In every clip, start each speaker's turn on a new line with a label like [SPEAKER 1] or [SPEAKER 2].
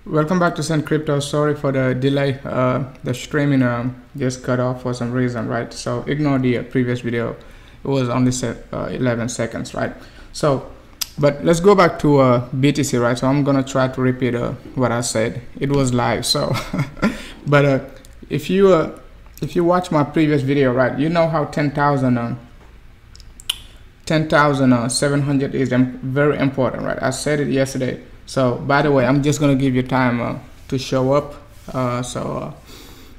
[SPEAKER 1] Welcome back to Sun Crypto. Sorry for the delay. The streaming just cut off for some reason, right? So ignore the previous video. It was only 11 seconds, right? So, but let's go back to BTC, right? So I'm gonna try to repeat what I said. It was live, so. But if you watch my previous video, right, you know how 10,700 is very important, right? I said it yesterday. So by the way, I'm just gonna give you time to show up, so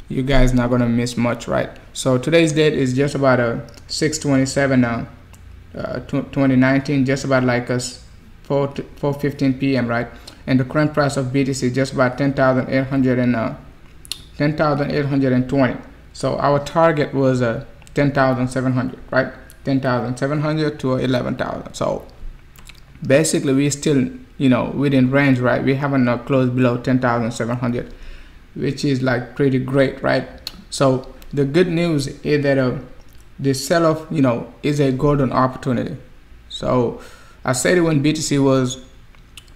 [SPEAKER 1] you guys not gonna miss much, right? So today's date is just about 6/27 2019, just about like 4:15 p.m. right? And the current price of BTC is just about 10,820. So our target was 10,700, right? 10,700 to 11,000. So basically we still, you know, within range, right? We haven't closed below 10,700, which is like pretty great, right? So the good news is that the sell-off, you know, is a golden opportunity. So I said it when BTC was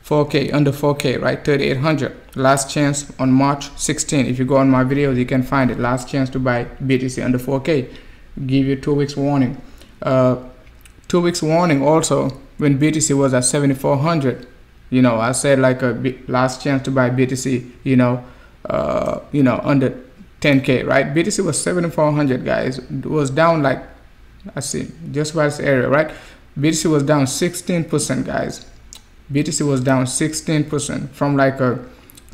[SPEAKER 1] 4K, under 4K, right? 3,800. Last chance on March 16. If you go on my videos, you can find it. Last chance to buy BTC under 4K. Give you 2 weeks warning. 2 weeks warning also when BTC was at 7,400. You know, I said like a last chance to buy BTC, you know, under 10K, right? BTC was 7,400, guys. It was down like, I see, just by this area, right? BTC was down 16%, guys. BTC was down 16% from like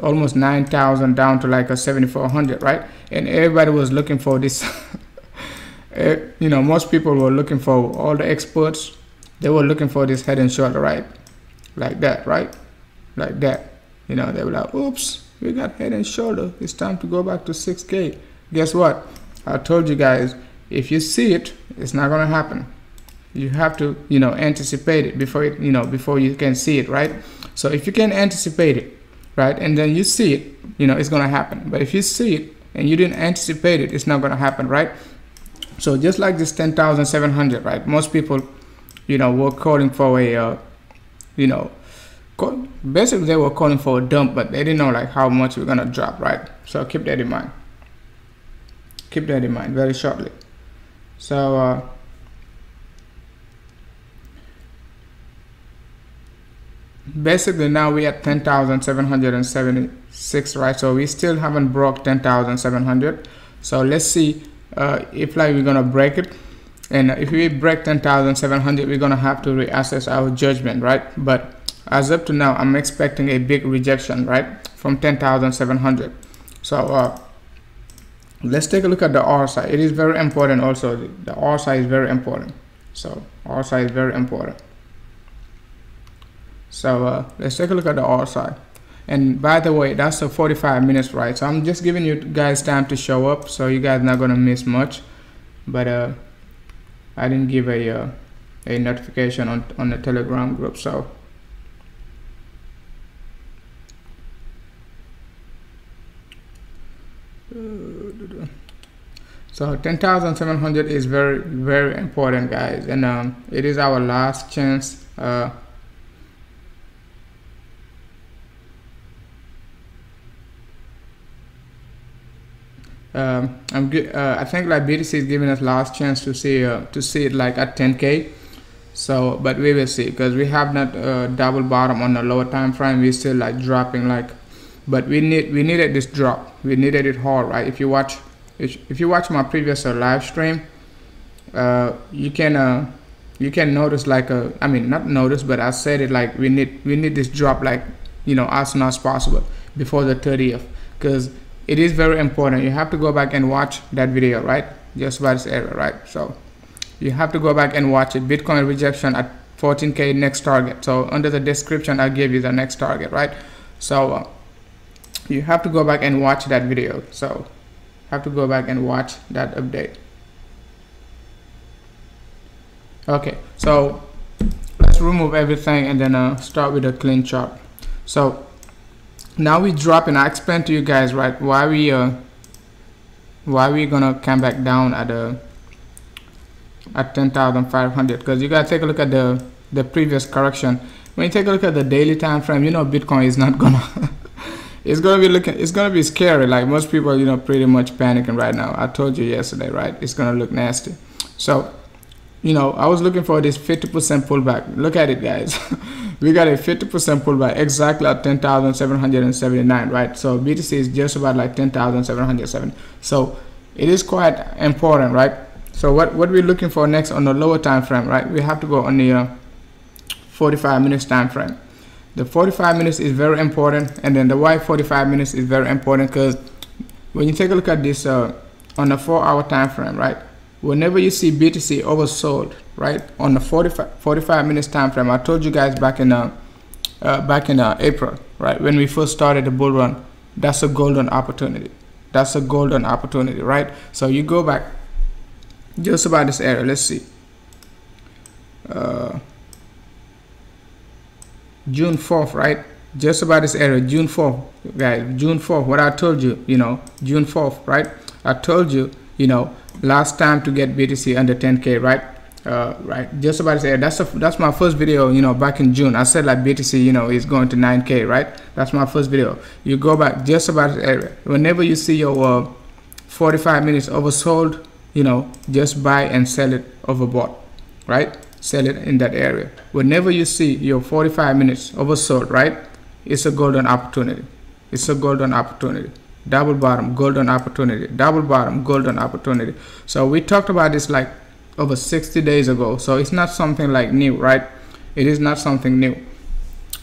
[SPEAKER 1] almost 9,000 down to like 7,400, right? And everybody was looking for this. You know, most people were looking for, all the experts, they were looking for this head and shoulder, right? Like that, right? Like that. You know, they were like, oops, we got head and shoulder. It's time to go back to 6K. Guess what? I told you guys, if you see it, it's not going to happen. You have to, you know, anticipate it before it, you know, before you can see it, right? So if you can anticipate it, right, and then you see it, you know, it's going to happen. But if you see it and you didn't anticipate it, it's not going to happen, right? So just like this 10,700, right? Most people, you know, were calling for a, you know, basically they were calling for a dump, but they didn't know like how much we're gonna drop, right? So keep that in mind. Keep that in mind very shortly. So basically now we at 10,776, right? So we still haven't broke 10,700. So let's see if like we're gonna break it. And if we break 10,700, we're gonna have to reassess our judgment, right? But as up to now, I'm expecting a big rejection, right, from 10,700. So let's take a look at the RSI. It is very important also. The RSI is very important. So RSI is very important. So let's take a look at the RSI. And by the way, that's 45 minutes, right? So I'm just giving you guys time to show up, so you guys not gonna miss much. But I didn't give a notification on the Telegram group, so. So 10,700 is very, very important, guys, and it is our last chance. I think like BTC is giving us last chance to see it like at 10K. So, but we will see, because we have not double bottom on the lower time frame. We still like dropping like, but we needed this drop. We needed it hard, right? If you watch my previous live stream, you can notice like I mean not notice, but I said it like we need this drop like, you know, as soon as possible before the 30th, because it is very important. You have to go back and watch that video, right? Just by this area, right? So you have to go back and watch it. Bitcoin rejection at 14K next target. So under the description, I gave you the next target, right? So you have to go back and watch that video. So have to go back and watch that update. Okay, so let's remove everything and then start with a clean chart. So now we drop, and I explained to you guys, right, why we gonna come back down at 10,500, because you gotta take a look at the previous correction. When you take a look at the daily time frame, you know Bitcoin is not gonna it's gonna be scary. Like most people, you know, pretty much panicking right now. I told you yesterday, right? It's gonna look nasty. So, you know, I was looking for this 50% pullback. Look at it, guys. We got a 50% pullback exactly at 10,779, right? So BTC is just about like 10,707. So it is quite important, right? So what we're looking for next on the lower time frame, right? We have to go on the 45 minutes time frame. The 45 minutes is very important, and then the why 45 minutes is very important, because when you take a look at this on the 4-hour time frame, right? Whenever you see BTC oversold, right, on the 45 minutes time frame, I told you guys back in April, right, when we first started the bull run, that's a golden opportunity. That's a golden opportunity, right? So you go back just about this area. Let's see. June 4th, right? Just about this area, June 4th, guys. June 4th, what I told you, you know, June 4th, right? I told you, you know, last time to get BTC under 10K, right? Right, just about this area. That's my first video, you know, back in June. I said like BTC, you know, is going to 9K, right? That's my first video. You go back just about this area. Whenever you see your 45 minutes oversold, you know, just buy and sell it overbought, right? Sell it in that area. Whenever you see your 45 minutes oversold, right, it's a golden opportunity. It's a golden opportunity. Double bottom, golden opportunity. Double bottom, golden opportunity. So we talked about this like over 60 days ago. So it's not something like new, right? It is not something new.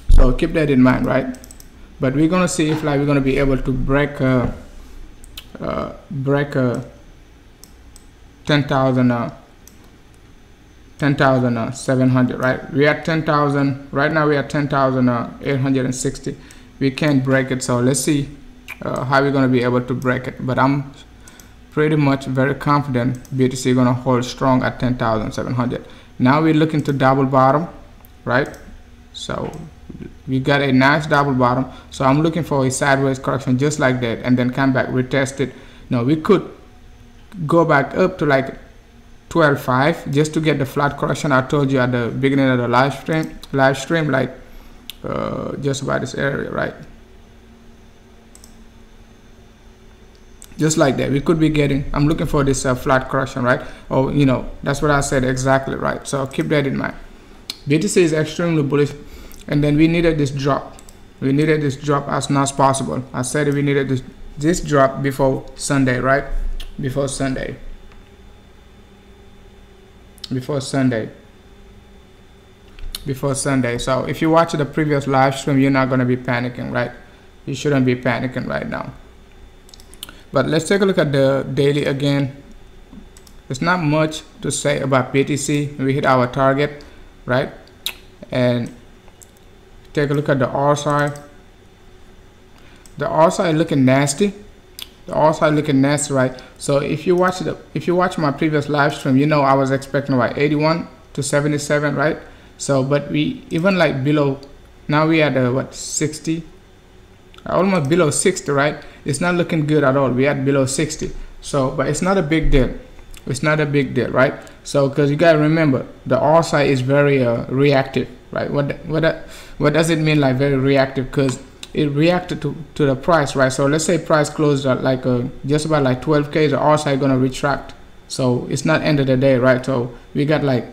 [SPEAKER 1] So keep that in mind, right? But we're gonna see if like we're gonna be able to break 10,700, right? We are 10,000 right now. We are 10,860. We can't break it, so let's see how we're going to be able to break it. But I'm pretty much very confident BTC is going to hold strong at 10,700. Now we're looking to double bottom, right? So we got a nice double bottom, so I'm looking for a sideways correction just like that, and then come back, retest it. Now we could go back up to like 12.5 just to get the flat correction I told you at the beginning of the live stream, like just about this area, right? Just like that, we could be getting, I'm looking for this flat correction, right? Oh, you know, that's what I said exactly, right? So keep that in mind. BTC is extremely bullish, and then we needed this drop. We needed this drop as soon as possible. I said we needed this drop before Sunday, right? Before Sunday. So if you watch the previous live stream, you're not going to be panicking, right? You shouldn't be panicking right now. But let's take a look at the daily again. There's not much to say about BTC. We hit our target, right? And take a look at the RSI. The RSI looking nasty. The RSI looking nasty, right? So if you watch my previous live stream, you know I was expecting about 81 to 77, right? So but we even like below, now we at what, 60, almost below 60, right? It's not looking good at all. We at below 60. So but it's not a big deal. It's not a big deal, right? So because you gotta remember, the RSI is very reactive, right? What does it mean, like very reactive? Because it reacted to the price, right? So let's say price closed at like just about like 12K, the RSI gonna retract. So it's not end of the day, right? So we got like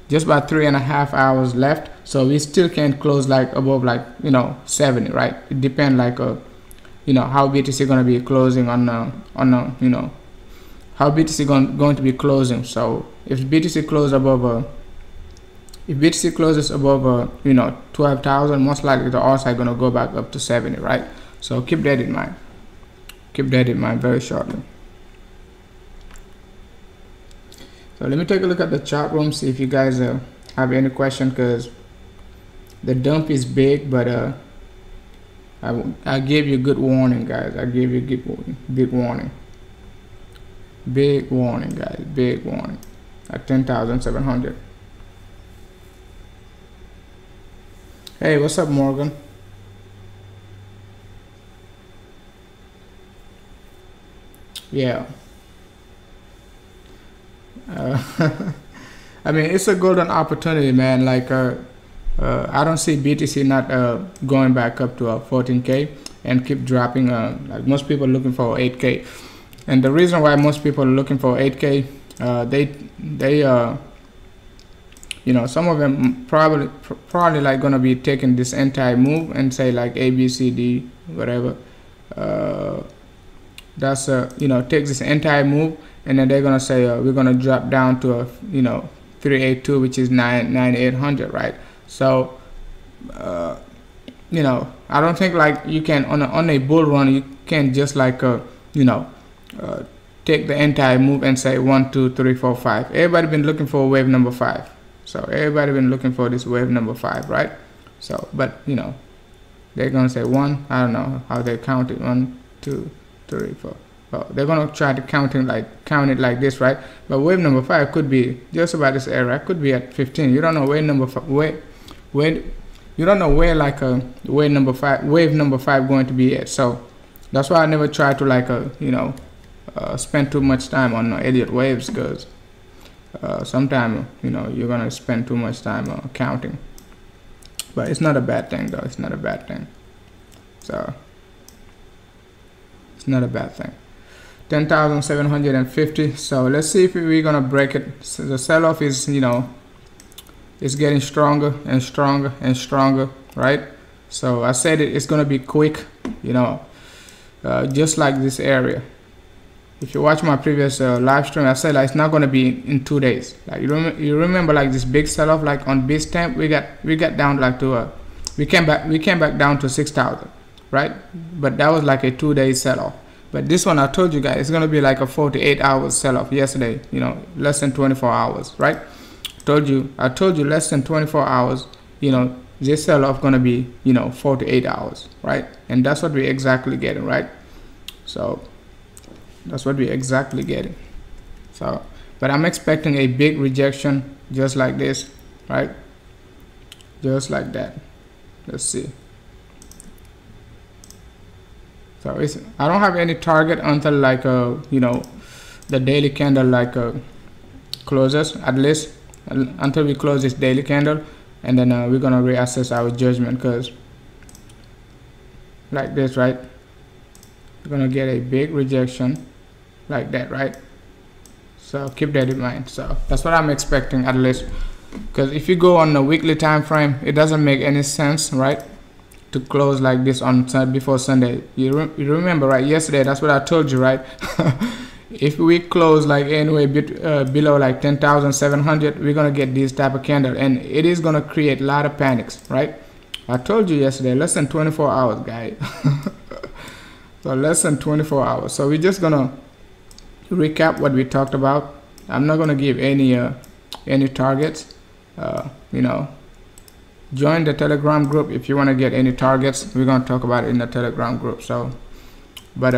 [SPEAKER 1] just about 3.5 hours left, so we still can't close like above like, you know, 70, right? It depends like you know, how BTC gonna be closing on you know, how BTC going to be closing. So if BTC closes above you know, 12,000, most likely the RSI gonna go back up to 70, right? So keep that in mind. Keep that in mind very shortly. So let me take a look at the chat room, see if you guys have any question, because the dump is big, but I gave you good warning, guys. I gave you big warning. Big warning, guys. Big warning at 10,700. Hey, what's up, Morgan? Yeah. I mean, it's a golden opportunity, man. Like I don't see BTC not going back up to 14K. and keep dropping. Like most people are looking for 8K, and the reason why most people are looking for 8K, they you know, some of them probably like gonna be taking this entire move and say like A, B, C, D, whatever. That's you know, take this entire move, and then they're gonna say we're gonna drop down to a, you know, 382, which is 9,800, right? So you know, I don't think like you can on a bull run you can just like you know, take the entire move and say 1, 2, 3, 4, 5. Everybody been looking for wave number 5. So everybody been looking for this wave number 5, right? So, but you know, they're gonna say 1. I don't know how they count it. 1, 2, 3, 4. Well, they're gonna try to count it like this, right? But wave number 5 could be just about this area. It could be at 15. You don't know wave number 5. You don't know where like a wave number 5 going to be at. So that's why I never try to like you know, spend too much time on Elliott waves, because sometimes you know you're gonna spend too much time counting. But it's not a bad thing though. It's not a bad thing. So it's not a bad thing. 10,750. So let's see if we're gonna break it. So the sell-off is, you know, it's getting stronger and stronger and stronger, right? So I said it's gonna be quick, you know, just like this area. If you watch my previous live stream, I said like it's not gonna be in 2 days. Like you remember like this big sell-off like on Bitstamp, we got down like to we came back down to 6,000, right? But that was like a 2-day sell-off. But this one, I told you guys, it's gonna be like a 48 hours sell-off yesterday. You know, less than 24 hours, right? I told you less than 24 hours. You know, this sell-off gonna be, you know, 48 hours, right? And that's what we exactly getting, right? So that's what we exactly getting. So, but I'm expecting a big rejection just like this, right? Just like that. Let's see. So I don't have any target until like you know, the daily candle like closes, at least until we close this daily candle, and then we're gonna reassess our judgment, because like this, right? We're gonna get a big rejection like that, right? So keep that in mind. So that's what I'm expecting, at least, because if you go on the weekly time frame, it doesn't make any sense, right, to close like this on before Sunday. You remember, right? Yesterday, that's what I told you, right? If we close like anyway below like 10,700, we're gonna get this type of candle, and it is gonna create a lot of panics, right? I told you yesterday, less than 24 hours, guys. So less than 24 hours. So we're just gonna recap what we talked about. I'm not gonna give any targets. You know, join the Telegram group if you want to get any targets. We're gonna talk about it in the Telegram group. So, but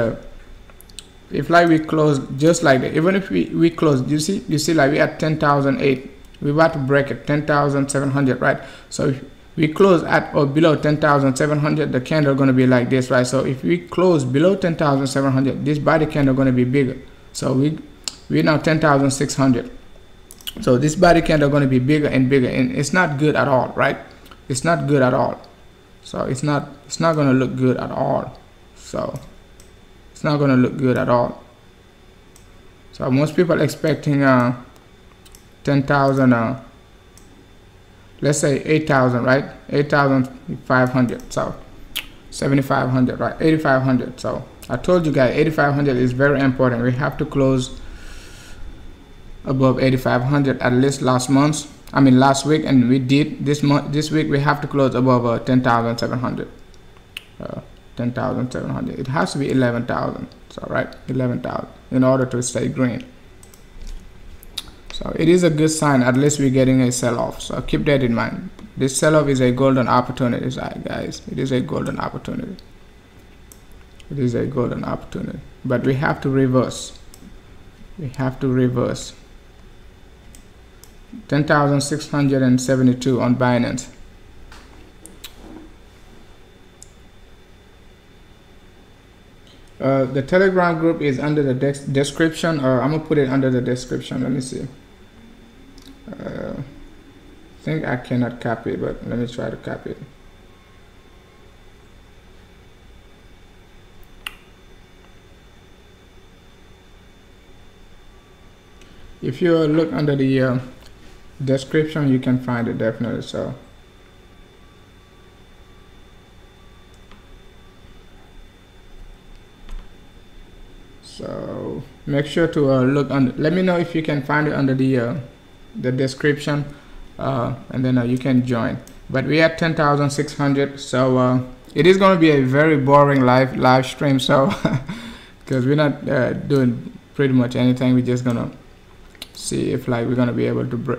[SPEAKER 1] if like we close just like that, even if we close, you see like we at 10,008, we're about to break it, 10,700, right? So if we close at or below 10,700, the candle gonna be like this, right? So if we close below 10,700, this body candle gonna be bigger. So we're now 10,600. So this body candle gonna be bigger and bigger, and it's not good at all, right? It's not good at all. So it's not gonna look good at all. So it's not gonna look good at all. So most people expecting 10,000, let's say 8,000, right? 8,500. So 7,500, right? 8,500. So I told you guys 8,500 is very important. We have to close above 8,500 at least last week, and we did this week. We have to close above 10,700. 10,700. It has to be 11,000. So right, 11,000 in order to stay green. So it is a good sign. At least we're getting a sell-off. So keep that in mind. This sell-off is a golden opportunity, guys. It is a golden opportunity. It is a golden opportunity. But we have to reverse. We have to reverse. 10,672 on Binance. The Telegram group is under the description, or I'm gonna put it under the description. Let me see. I think I cannot copy it, but let me try to copy it. if you look under the description, you can find it definitely. So make sure to look under. Let me know if you can find it under the description, and then you can join. But we are 10,600, so it is going to be a very boring live stream. So because we're not doing pretty much anything, we're just gonna see if like we're gonna be able to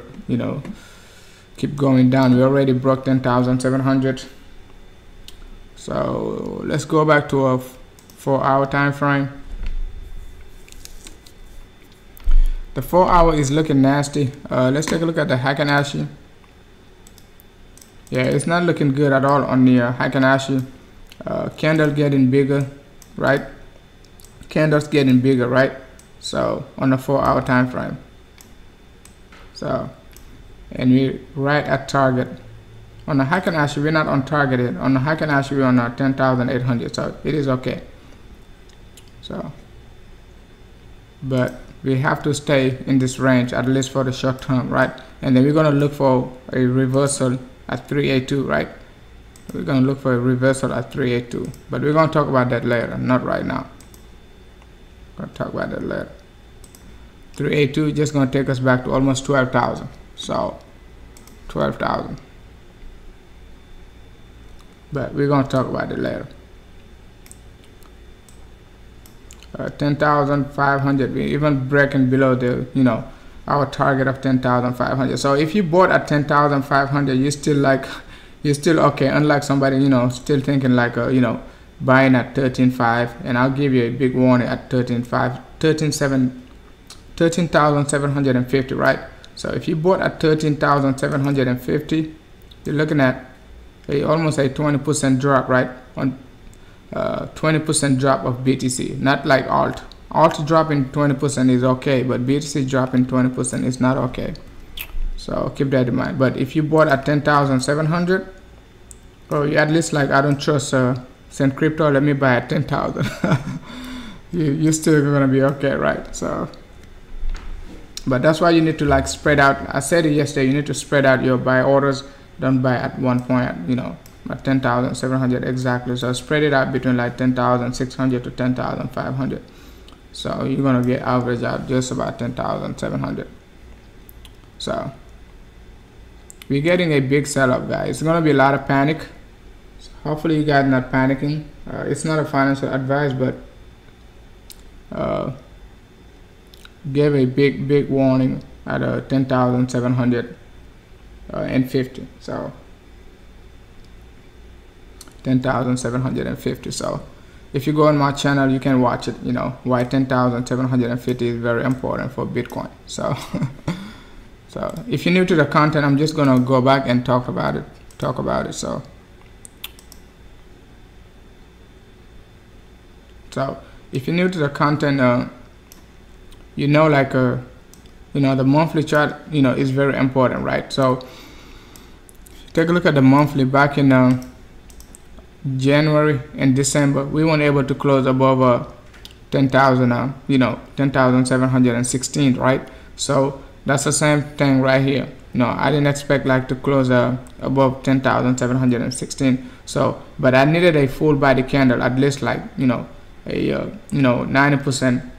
[SPEAKER 1] keep going down. We already broke 10,700. So let's go back to a 4-hour time frame. The 4-hour is looking nasty. Let's take a look at the Heikin-Ashi. Yeah, it's not looking good at all on the Heikin-Ashi. Candle getting bigger, right? Candles getting bigger, right? So on the 4-hour time frame. So, and we right at target. On the Heikin-Ashi, we're not on target yet. On the Heikin-Ashi, we're on 10,800. So it is okay. So, but we have to stay in this range at least for the short term, right? And then we're gonna look for a reversal at 382, right? We're gonna look for a reversal at 382, but we're gonna talk about that later, not right now. Gonna talk about that later. 382 just gonna take us back to almost 12,000. So 12,000, but we're gonna talk about it later. 10,500, we even breaking below the our target of 10,500. So if you bought at 10,500, you're still okay, unlike somebody still thinking like buying at 13.5. And I'll give you a big warning at 13.5, 13,750, right? So if you bought at 13,750, you're looking at almost a 20% drop, right? On 20% drop of BTC, not like alt dropping 20% is okay, but BTC dropping 20% is not okay. So keep that in mind. But if you bought at 10,700, or you at least like, I don't trust Send Crypto, let me buy at 10,000. you're still gonna be okay, right? So, but that's why you need to like spread out. I said it yesterday, you need to spread out your buy orders. Don't buy at one point, at 10,700 exactly. So spread it out between like 10,600 to 10,500. So you're gonna get average out just about 10,700. So we're getting a big sell-up, guys. It's gonna be a lot of panic. So hopefully you guys not panicking. It's not a financial advice, but gave a big warning at 10,750. So 10,750. So if you go on my channel, you can watch it, why 10,750 is very important for Bitcoin. So so if you're new to the content, I'm just gonna go back and talk about it. So if you're new to the content, like the monthly chart is very important, right? So take a look at the monthly. Back in January and December, we weren't able to close above 10,000, 10,716, right? So that's the same thing right here. I didn't expect like to close above 10,716. So, but I needed a full body candle, at least like a 90%.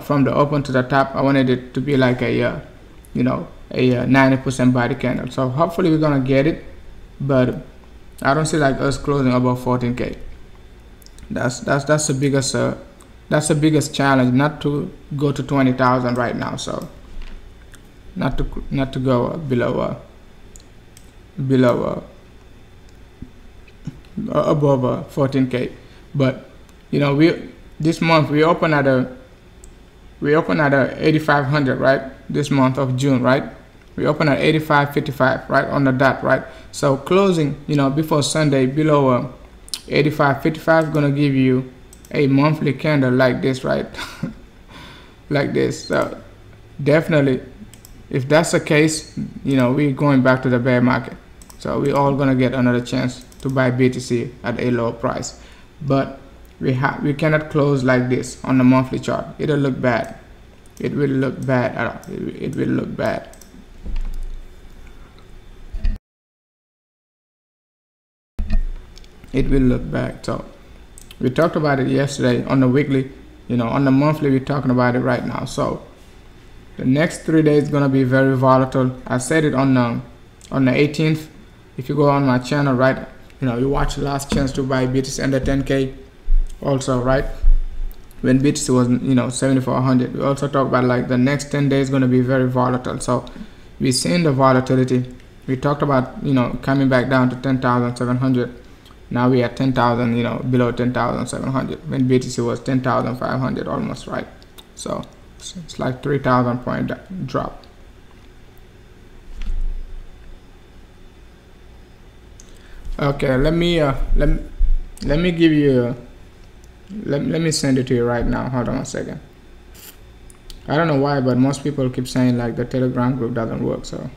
[SPEAKER 1] From the open to the top. I wanted it to be like a 90% body candle. So hopefully we're gonna get it, but I don't see like us closing above 14K. That's the biggest challenge, not to go to 20,000 right now. So not to go below above 14K. But this month we open at 8,500, right? This month of June, right? We open at 85.55, right, on the dot, right? So closing, before Sunday below 85.55 is gonna give you a monthly candle like this, right? Like this. So definitely, if that's the case, we're going back to the bear market. So we're all gonna get another chance to buy BTC at a lower price, but we cannot close like this on the monthly chart. It'll look bad. it will look bad. It will look bad. It will look bad. So we talked about it yesterday on the weekly, you know, on the monthly we're talking about it right now. So the next 3 days is gonna be very volatile. I said it on the 18th. If you go on my channel, right, you know, you watch Last Chance to Buy BTC under 10K also, right, when BTC was, you know, 7,400. We also talk about like the next 10 days going to be very volatile. So we're seeing the volatility. We talked about, you know, coming back down to 10,700. Now we at 10,000, you know, below 10,700 when BTC was 10,500 almost, right? So it's like 3,000 point drop. Okay, let me give you let me send it to you right now. Hold on a second. I don't know why, but most people keep saying like the Telegram group doesn't work. So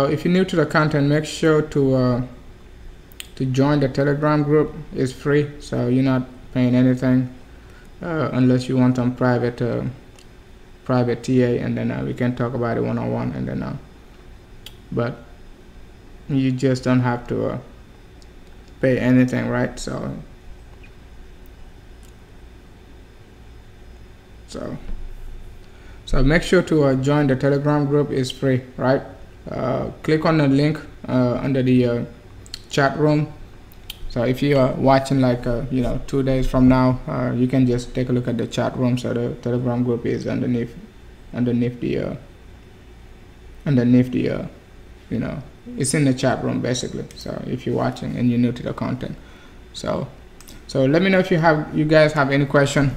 [SPEAKER 1] if you're new to the content, make sure to join the Telegram group. It's free, so you're not paying anything unless you want some private TA, and then we can talk about it one-on-one, and then but you just don't have to pay anything, right? So make sure to join the Telegram group. It's free, right? Click on the link under the chat room. So if you are watching like you know, 2 days from now, you can just take a look at the chat room. So the Telegram group is underneath the you know, it's in the chat room basically. So if you're watching and you're new to the content, so let me know if you guys have any question,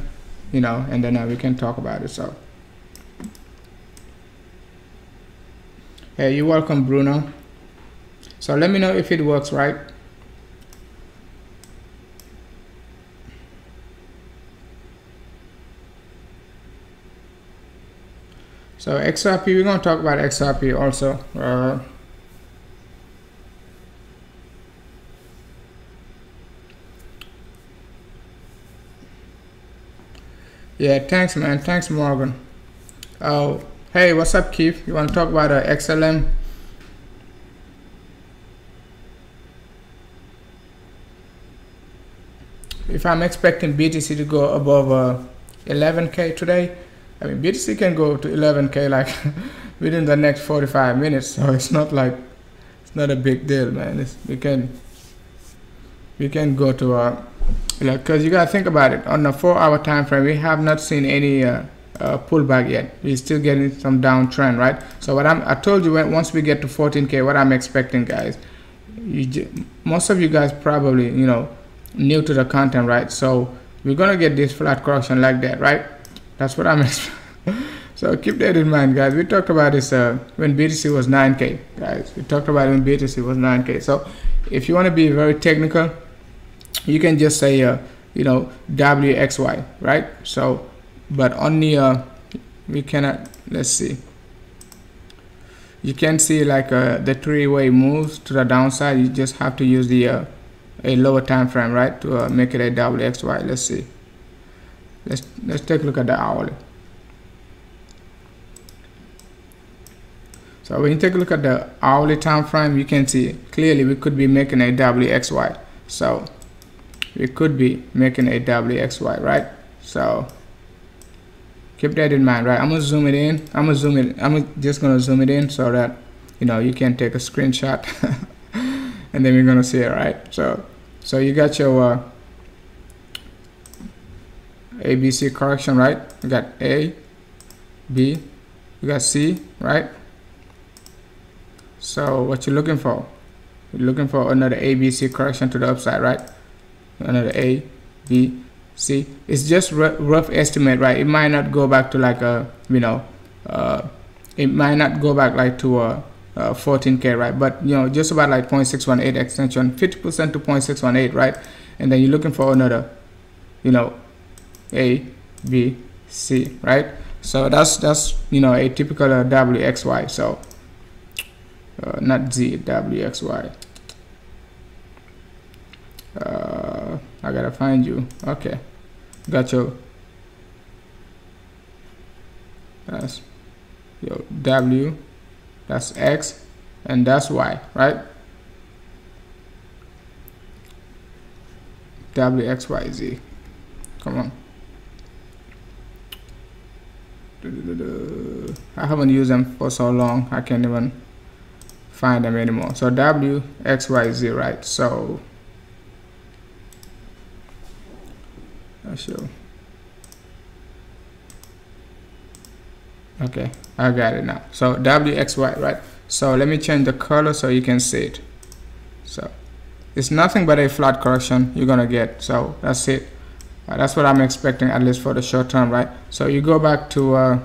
[SPEAKER 1] you know, and then we can talk about it. So hey, you're welcome, Bruno. So let me know if it works, right? So XRP, we're going to talk about XRP also. Yeah, thanks, man. Thanks, Morgan. Oh, hey, what's up, Keith? You want to talk about XLM? If I'm expecting BTC to go above 11K today, I mean, BTC can go to 11K like within the next 45 minutes. So it's not like, it's not a big deal, man. We can go to because you gotta think about it. On the 4-hour time frame, we have not seen any pullback yet. We're still getting some downtrend, right? So what I told you, once we get to 14K, what I'm expecting, guys, most of you guys probably, you know, new to the content, right? So we're gonna get this flat correction like that, right? That's what I'm expecting. So keep that in mind, guys. We talked about this when BTC was 9K, guys. We talked about it when BTC was 9K. So if you want to be very technical, you can just say you know, WXY, right? So but on the we cannot, let's see, you can see like the three-way moves to the downside. You just have to use the a lower time frame, right, to make it a WXY. Let's see. Let's take a look at the hourly. So when you take a look at the hourly time frame, you can see clearly we could be making a WXY. So we could be making a WXY, right? So keep that in mind, right? I'm gonna zoom it in. I'm just gonna zoom it in so that, you know, you can take a screenshot and then we're gonna see it, right? So you got your ABC correction, right? You got A, B, you got C, right? So what you're looking for? You're looking for another ABC correction to the upside, right? Another A, B, C. It's just rough estimate, right? It might not go back to like a, you know, it might not go back like to 14K, right? But you know, just about like 0.618 extension, 50% to 0.618, right? And then you're looking for another, you know, A, B, C, right? So that's you know, a typical WXY. So not Z, WXY. I gotta find you. Okay, got you. That's your W, that's X, and that's Y, right? WXYZ. Come on. I haven't used them for so long, I can't even find them anymore. So WXYZ, right? So I'll show. Okay, I got it now. So WXY, right? So let me change the color so you can see it. So it's nothing but a flat correction you're gonna get. So that's it. That's what I'm expecting, at least for the short term, right? So you go back to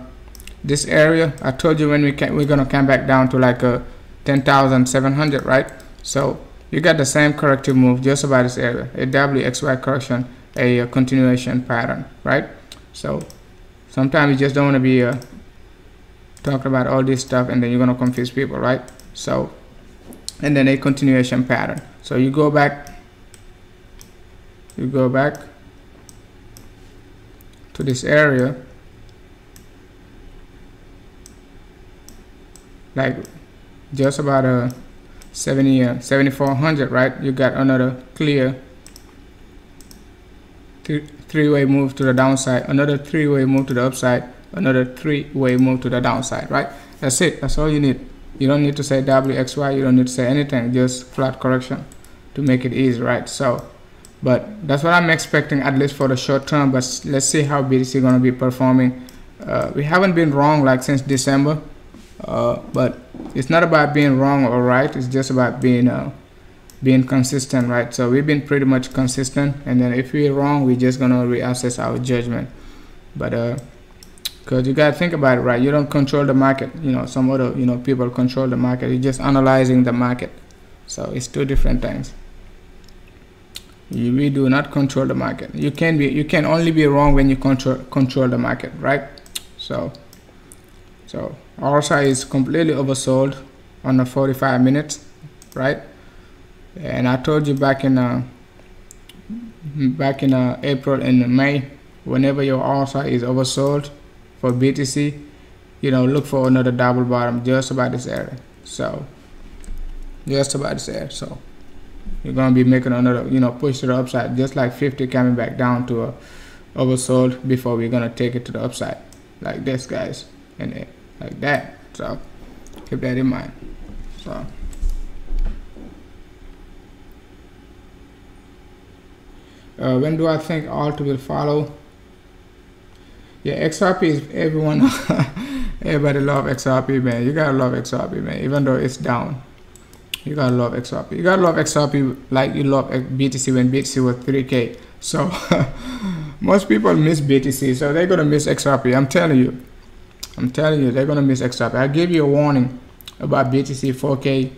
[SPEAKER 1] this area. I told you when we're gonna come back down to like a 10,700, right? So you got the same corrective move just about this area, a WXY correction, a continuation pattern, right? So sometimes you just don't want to be talking about all this stuff and then you're gonna confuse people, right? So, and then a continuation pattern. So you go back to this area, like just about a 7,400, right? You got another clear three-way move to the downside, another three-way move to the upside, another three-way move to the downside, right? That's it. That's all you need. You don't need to say WXY, you don't need to say anything, just flat correction to make it easy, right? So, but that's what I'm expecting, at least for the short term. But let's see how BTC going to be performing. We haven't been wrong like since December, but it's not about being wrong or right. It's just about being consistent, right? So we've been pretty much consistent, and then if we're wrong, we're just gonna reassess our judgment. But because you gotta think about it, right? You don't control the market. You know, some other people control the market. You're just analyzing the market. So it's two different things. We do not control the market. You can only be wrong when you control the market, right? So RSI is completely oversold on the 45 minutes, right? And I told you back in April and May, whenever your RSI is oversold for BTC, look for another double bottom just about this area. So just about this area. So you're gonna be making another push to the upside, just like 50 coming back down to a oversold before we're gonna take it to the upside like this, guys, and like that. So keep that in mind. So when do I think alt will follow? Yeah, XRP is everyone. Everybody love XRP, man. You gotta love XRP, man. Even though it's down, you gotta love XRP. You gotta love XRP like you love BTC when BTC was 3K. So most people miss BTC, so they're gonna miss XRP. I'm telling you, they're gonna miss XRP. I gave you a warning about BTC 4K.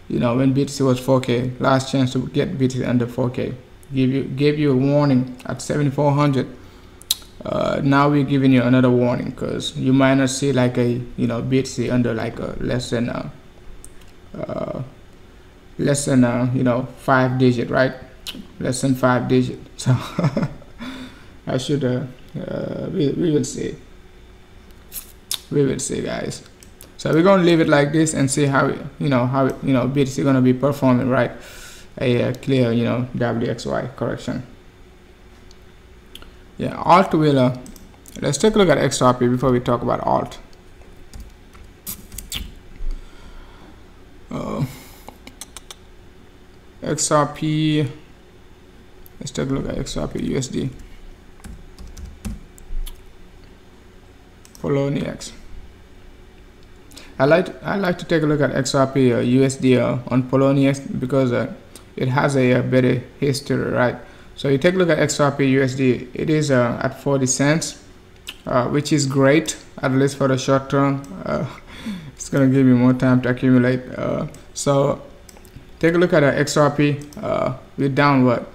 [SPEAKER 1] When BTC was 4K, last chance to get BTC under 4K. Gave you a warning at 7,400. Now we're giving you another warning, because you might not see like a BTC under like a less than 5 digit, right? Less than 5 digit. So I should we will see. We will see, guys. So we're gonna leave it like this and see how BTC gonna be performing, right? A clear WXY correction. Yeah, alt will let's take a look at XRP before we talk about alt. XRP, let's take a look at XRP USD. Poloniex. I like to take a look at XRP USD on Poloniex because it has a better history, right? So you take a look at XRP USD, it is at 40 cents, which is great, at least for the short term. It's gonna give me more time to accumulate. So take a look at XRP. We're down what?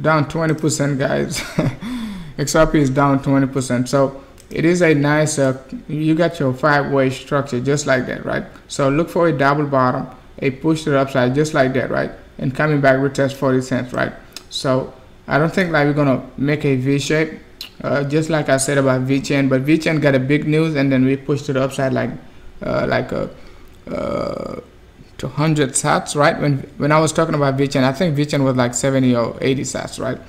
[SPEAKER 1] Down 20%, guys. XRP is down 20%. So it is a nice you got your 5-way structure just like that, right? So look for a double bottom, a push to the upside just like that, right? And coming back retest 40 cents, right? So I don't think like we're gonna make a V shape, just like I said about VChain, but VChain got a big news and then we pushed to the upside like to 100 sats, right? When I was talking about VChain, I think VChain was like 70 or 80 sats, right?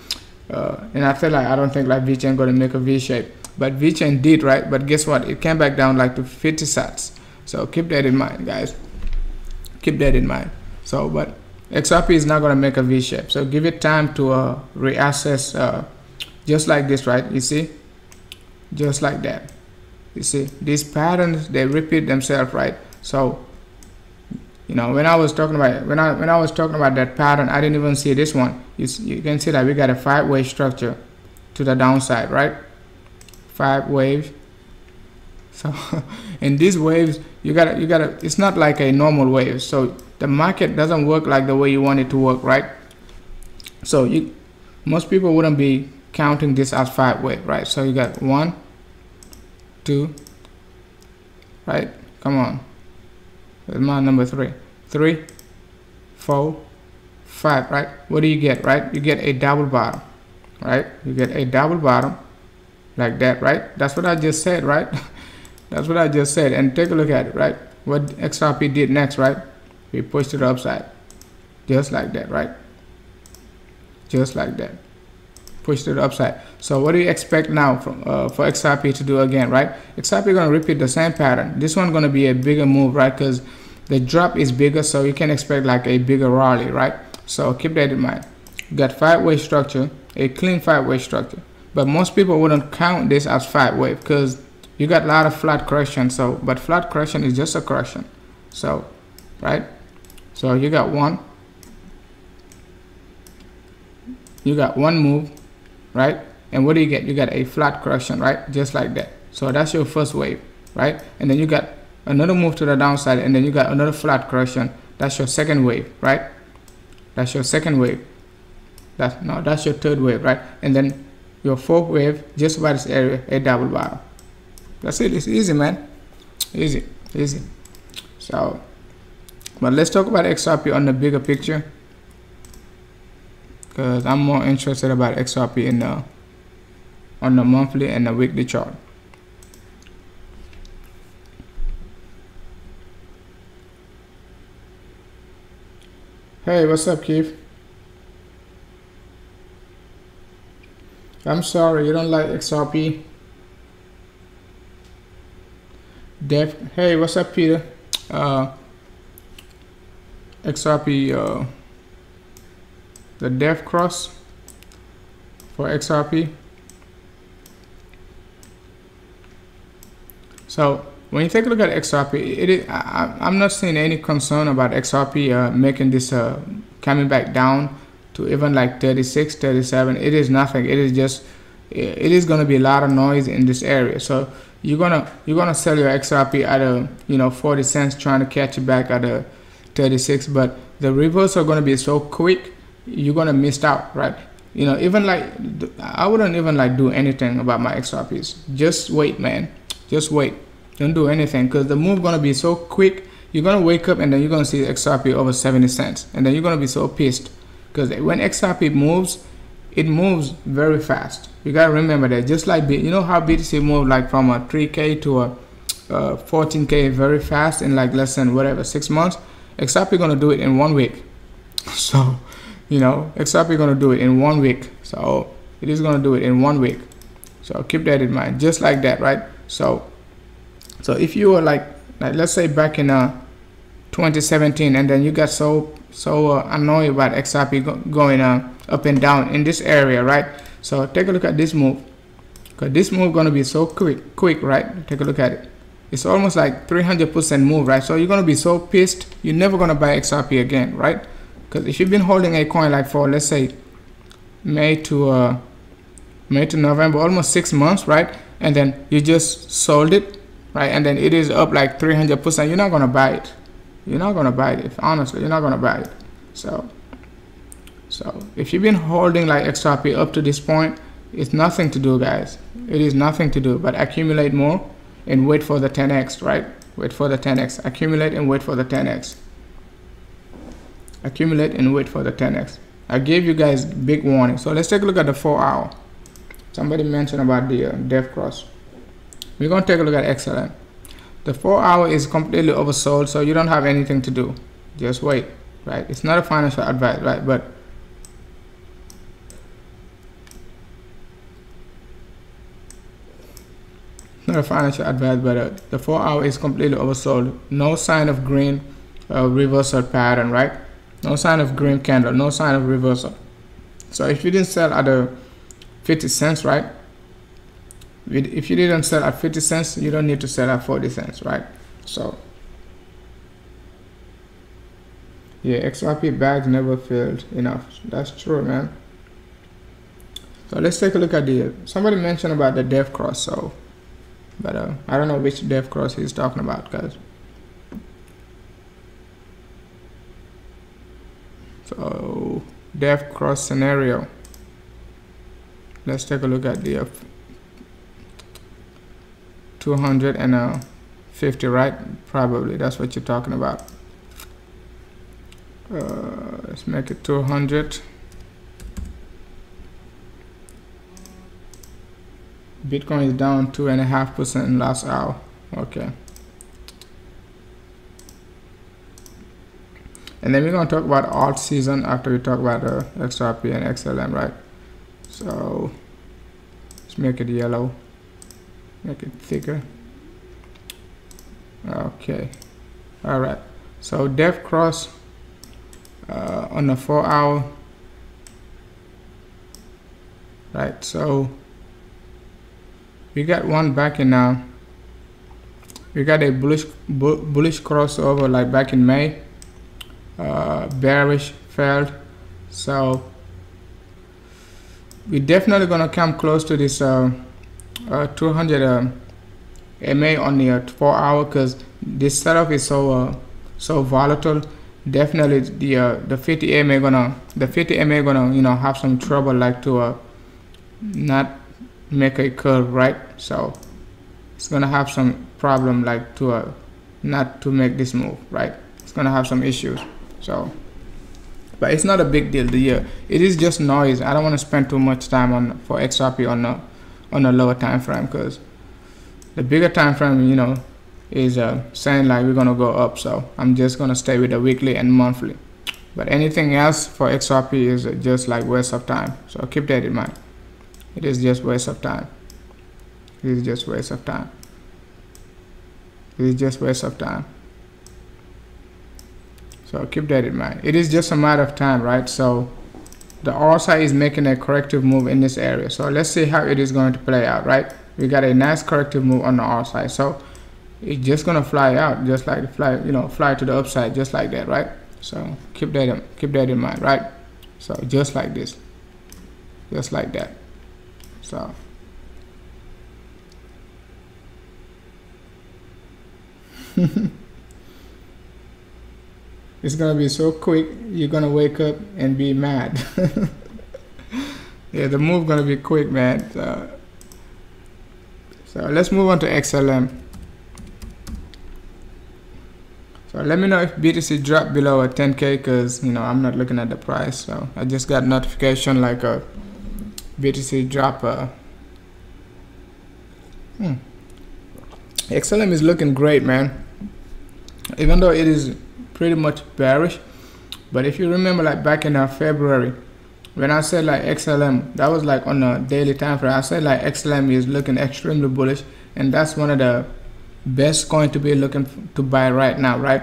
[SPEAKER 1] And I feel like I don't think like VChain gonna make a V shape, but VChain did, right? But guess what? It came back down like to 50 sats. So keep that in mind, guys. Keep that in mind. So, but XRP is not gonna make a V shape. So give it time to reassess, just like this, right? You see, just like that. You see, these patterns, they repeat themselves, right? So, you know, when I was talking about when I was talking about that pattern, I didn't even see this one. You can see that we got a 5-way structure to the downside, right? 5 waves. So in these waves, you gotta. It's not like a normal wave. So the market doesn't work like the way you want it to work, right? So most people wouldn't be counting this as 5 wave, right? So you got 1, 2, right? Come on. That's my number 3. 3, 4, 5, right? What do you get, right? You get a double bottom, right? You get a double bottom like that, right? That's what I just said, right? That's what I just said. And take a look at it, right? What XRP did next, right? We pushed it upside, just like that, right? Just like that. Pushed it upside. So what do you expect now from for XRP to do again, right? XRP gonna repeat the same pattern. This one gonna be a bigger move, right? Because the drop is bigger, so you can expect like a bigger rally, right? So keep that in mind. You got 5-way structure, a clean 5-way structure, but most people wouldn't count this as 5-way because you got a lot of flat correction. So, but flat correction is just a correction. So, right? So you got one move, right? And what do you get? You got a flat correction, right? Just like that. So that's your first wave, right? And then you got another move to the downside, and then you got another flat correction. That's your second wave, right? That's your second wave. That's your third wave, right? And then your fourth wave, just about this area, a double bottom. That's it. It's easy, man. Easy. So, but let's talk about XRP on the bigger picture, because I'm more interested about XRP in on the monthly and the weekly chart. Hey, what's up, Keith? I'm sorry, you don't like XRP. Hey, what's up, Peter? XRP, the dev cross for XRP. So when you take a look at XRP, I'm not seeing any concern about XRP making this coming back down to even like 36, 37. It is nothing. It is just, it is going to be a lot of noise in this area. So you're gonna sell your XRP at a 40 cents, trying to catch it back at a 36, but the reversal are going to be so quick, you're going to miss out, right? Even like I wouldn't even like do anything about my XRPs. Just wait, man. Just wait. Don't do anything, because the move going to be so quick. You're going to wake up and then you're going to see XRP over 70 cents, and then you're going to be so pissed, because when XRP moves, it moves very fast. You got to remember that. Just like how BTC moved like from a 3K to a 14K very fast in like less than 6 months. XRP gonna do it in 1 week. So XRP gonna do it in 1 week. So it is gonna do it in 1 week. So keep that in mind, just like that, right? So if you were like let's say back in 2017, and then you got so annoyed about XRP going up and down in this area, right? So take a look at this move, because this move gonna be so quick, right? Take a look at it. It's almost like 300% move, right? So you're gonna be so pissed, you're never gonna buy XRP again, right? Because if you've been holding a coin like for, let's say, May to November, almost 6 months, right? And then you just sold it, right? And then it is up like 300%. You're not gonna buy it. You're not gonna buy it. Honestly, you're not gonna buy it. So if you've been holding like XRP up to this point, it's nothing to do, guys. It is nothing to do but accumulate more and wait for the 10x, right? Wait for the 10x. Accumulate and wait for the 10x. Accumulate and wait for the 10x. I gave you guys big warning. So let's take a look at the 4 hour. Somebody mentioned about the dev cross. We're going to take a look at XLM. The 4 hour is completely oversold, so you don't have anything to do. Just wait, right? It's not a financial advice, right? But not a financial advice, but the 4 hour is completely oversold. No sign of green reversal pattern, right? No sign of green candle, no sign of reversal. So if you didn't sell at a 50 cents, right? If you didn't sell at 50 cents, you don't need to sell at 40 cents, right? So yeah, XRP bags never filled enough. That's true, man. So let's take a look at the, somebody mentioned about the dev cross, so but I don't know which dev cross he's talking about, guys. So dev cross scenario, let's take a look at the 250, right? Probably that's what you're talking about. Let's make it 200. Bitcoin is down 2.5% in last hour. Okay. And then we're going to talk about alt season after we talk about XRP and XLM, right? So let's make it yellow, make it thicker. Okay. All right. So dev cross on the 4 hour, right? So we got one back in now. We got a bullish crossover like back in May. Bearish failed, so we're definitely gonna come close to this 200 MA on the 4 hour, because this setup is so volatile. Definitely the 50 MA gonna you know have some trouble like to not make a curve, right? So it's gonna have some problem like to not to make this move, right? It's gonna have some issues. So but it's not a big deal. It is just noise. I don't want to spend too much time on for XRP on a lower time frame, because the bigger time frame, you know, is saying like we're gonna go up. So I'm just gonna stay with the weekly and monthly. But anything else for XRP is just like waste of time. So keep that in mind. It is just waste of time. It is just waste of time. It is just waste of time. So keep that in mind. It is just a matter of time, right? So the RSI is making a corrective move in this area. So let's see how it is going to play out, right? We got a nice corrective move on the RSI. So it's just gonna fly out, just like fly to the upside, just like that, right? So keep that in mind, right? So just like this, just like that. So it's gonna be so quick, you're gonna wake up and be mad. Yeah, the move gonna be quick, man. So let's move on to XLM. So let me know if BTC dropped below a 10K, because you know I'm not looking at the price. So I just got notification like a BTC drop. XLM is looking great, man. Even though it is pretty much bearish, but if you remember, like back in February, when I said like XLM, that was like on a daily time frame. I said like XLM is looking extremely bullish, and that's one of the best coin to be looking to buy right now, right?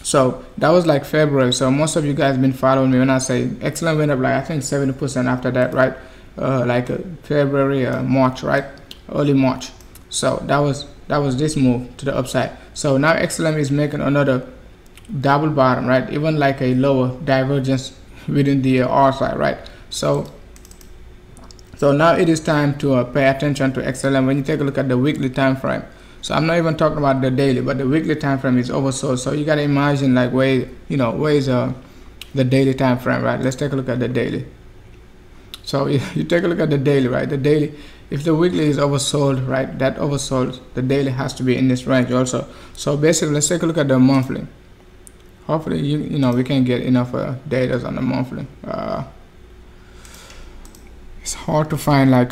[SPEAKER 1] So that was like February. So most of you guys been following me when I say XLM went up like I think 70% after that, right? Like February, March, right? Early March. So that was this move to the upside. So now XLM is making another double bottom, right? Even like a lower divergence within the RSI, right? So now it is time to pay attention to XLM when you take a look at the weekly time frame. So I'm not even talking about the daily, but the weekly time frame is oversold. So you gotta imagine like where is the daily time frame, right? Let's take a look at the daily. So you take a look at the daily, right? The daily, if the weekly is oversold, right, that oversold, the daily has to be in this range also. So basically, let's take a look at the monthly. Hopefully, you know, we can get enough data on the monthly. It's hard to find, like,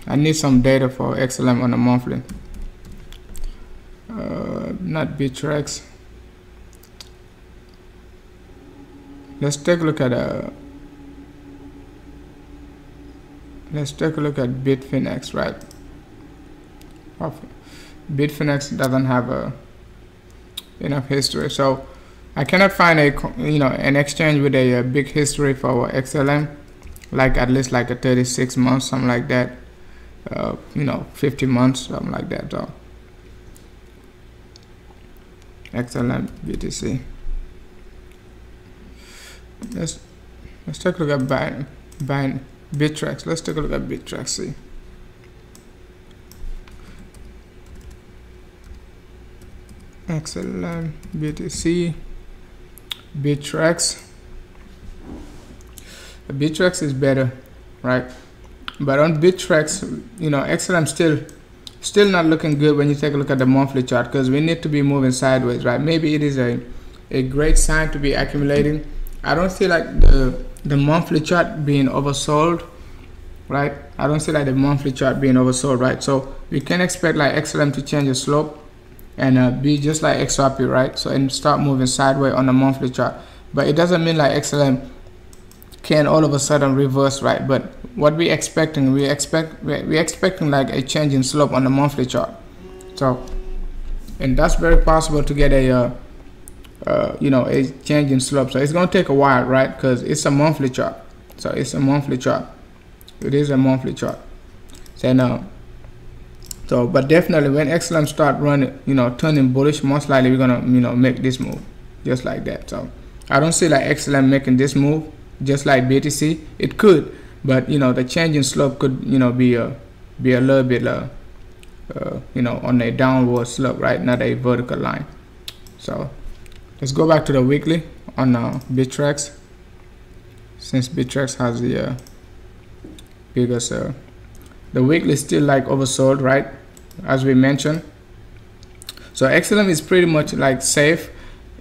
[SPEAKER 1] I need some data for XLM on the monthly. Not Bittrex. Let's take a look at Bitfinex, right? Bitfinex doesn't have enough history, so I cannot find an exchange with a big history for XLM, like at least like a 36 months, something like that. 50 months, something like that. So XLM BTC. Let's take a look at Bittrex. Let's take a look at Bittrex. See, XLM BTC, Bittrex. Bittrex is better, right? But on Bittrex, XLM still not looking good when you take a look at the monthly chart, because we need to be moving sideways, right? Maybe it is a great sign to be accumulating. I don't see like the monthly chart being oversold, right? I don't see like the monthly chart being oversold, right? So we can expect like XLM to change the slope and be just like XRP, right? So and start moving sideways on the monthly chart. But it doesn't mean like XLM can all of a sudden reverse, right? But what we're expecting like a change in slope on the monthly chart. So, and that's very possible to get a change in slope. So it's going to take a while, right? Because it's a monthly chart. So it's a monthly chart. It is a monthly chart. So but definitely when XLM start running, turning bullish, most likely we're gonna, make this move just like that. So I don't see like XLM making this move just like BTC. It could, but the change in slope could, be a little bit, on a downward slope, right? Not a vertical line. So let's go back to the weekly on Bittrex, since Bittrex has the biggest. The weekly is still like oversold, right? As we mentioned. So XLM is pretty much like safe.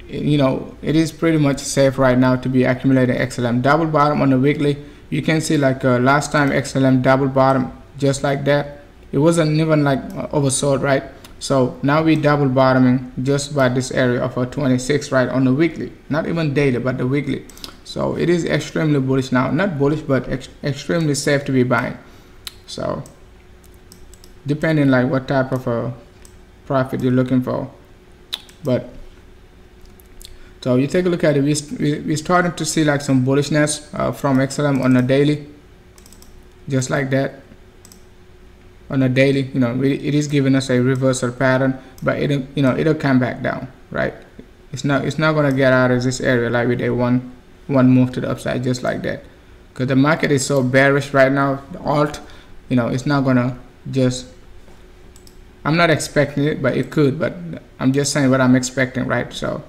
[SPEAKER 1] It is pretty much safe right now to be accumulating XLM. Double bottom on the weekly. You can see like last time XLM double bottom just like that. It wasn't even like oversold, right? So now we double bottoming just by this area of a 26, right, on the weekly. Not even daily, but the weekly. So it is extremely bullish now. Not bullish, but extremely safe to be buying. So depending like what type of a profit you're looking for. But so you take a look at it, we're starting to see like some bullishness from XLM on the daily, just like that. On a daily, it is giving us a reversal pattern, but it'll come back down, right? It's not gonna get out of this area like with a one move to the upside just like that, because the market is so bearish right now. The alt, it's not gonna just. I'm not expecting it, but it could. But I'm just saying what I'm expecting, right? So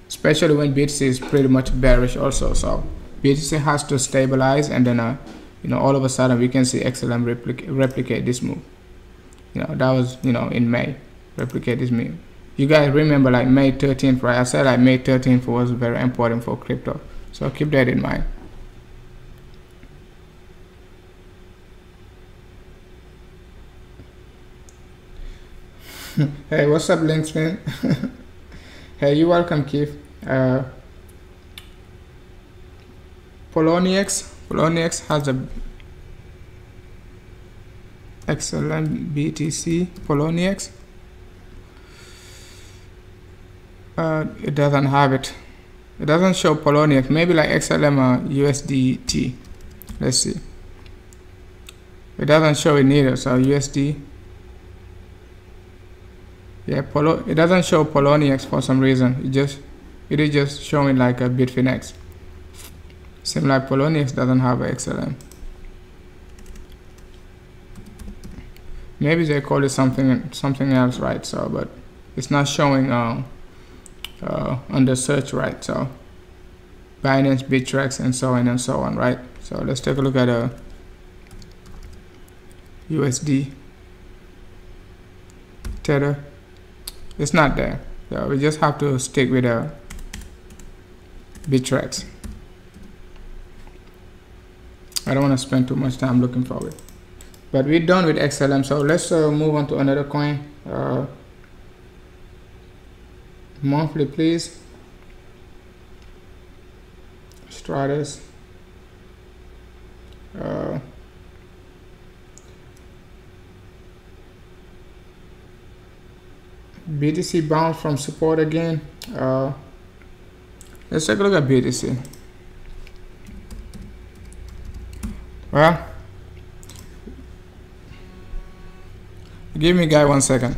[SPEAKER 1] especially when BTC is pretty much bearish also. So BTC has to stabilize, and then all of a sudden we can see XLM replicate this move. That was in May, replicate this move. You guys remember like May 13th, right? I said like May 13th was very important for crypto, so keep that in mind. Hey, what's up, Linksman? Hey, you're welcome, Keith. Poloniex has a XLM BTC. Poloniex. It doesn't have it. It doesn't show Poloniex. Maybe like XLM USDT. Let's see. It doesn't show it neither. So USD. Yeah, it doesn't show Poloniex for some reason. It is just showing like a Bitfinex. Seems like Poloniex doesn't have a XLM. Maybe they call it something else, right? So, but it's not showing under search, right? So Binance, Bittrex, and so on, right? So let's take a look at a USD Tether. It's not there, so we just have to stick with a Bittrex. I don't want to spend too much time looking for it, but we're done with XLM. So let's move on to another coin. Monthly, please. Let's try this. BTC bounce from support again. Let's take a look at BTC. Well, give me guy 1 second.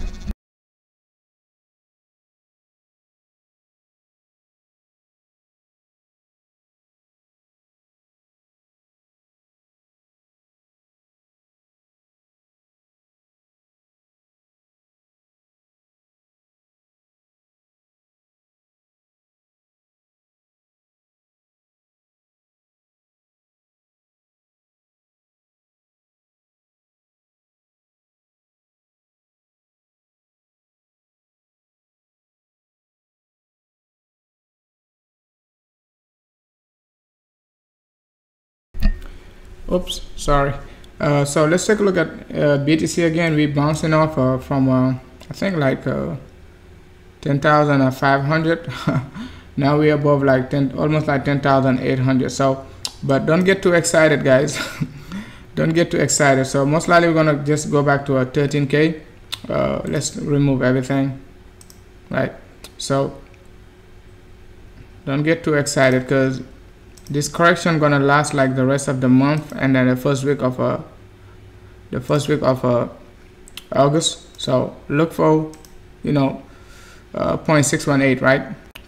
[SPEAKER 1] Oops, sorry. So let's take a look at BTC again. We're bouncing off from I think like 10,500. Now we're above like almost like 10,800. So, but don't get too excited, guys. Don't get too excited. So most likely we're gonna just go back to a 13K. Let's remove everything, right? So don't get too excited, because this correction gonna last like the rest of the month, and then the first week of August. So look for, you know, 0.618, right?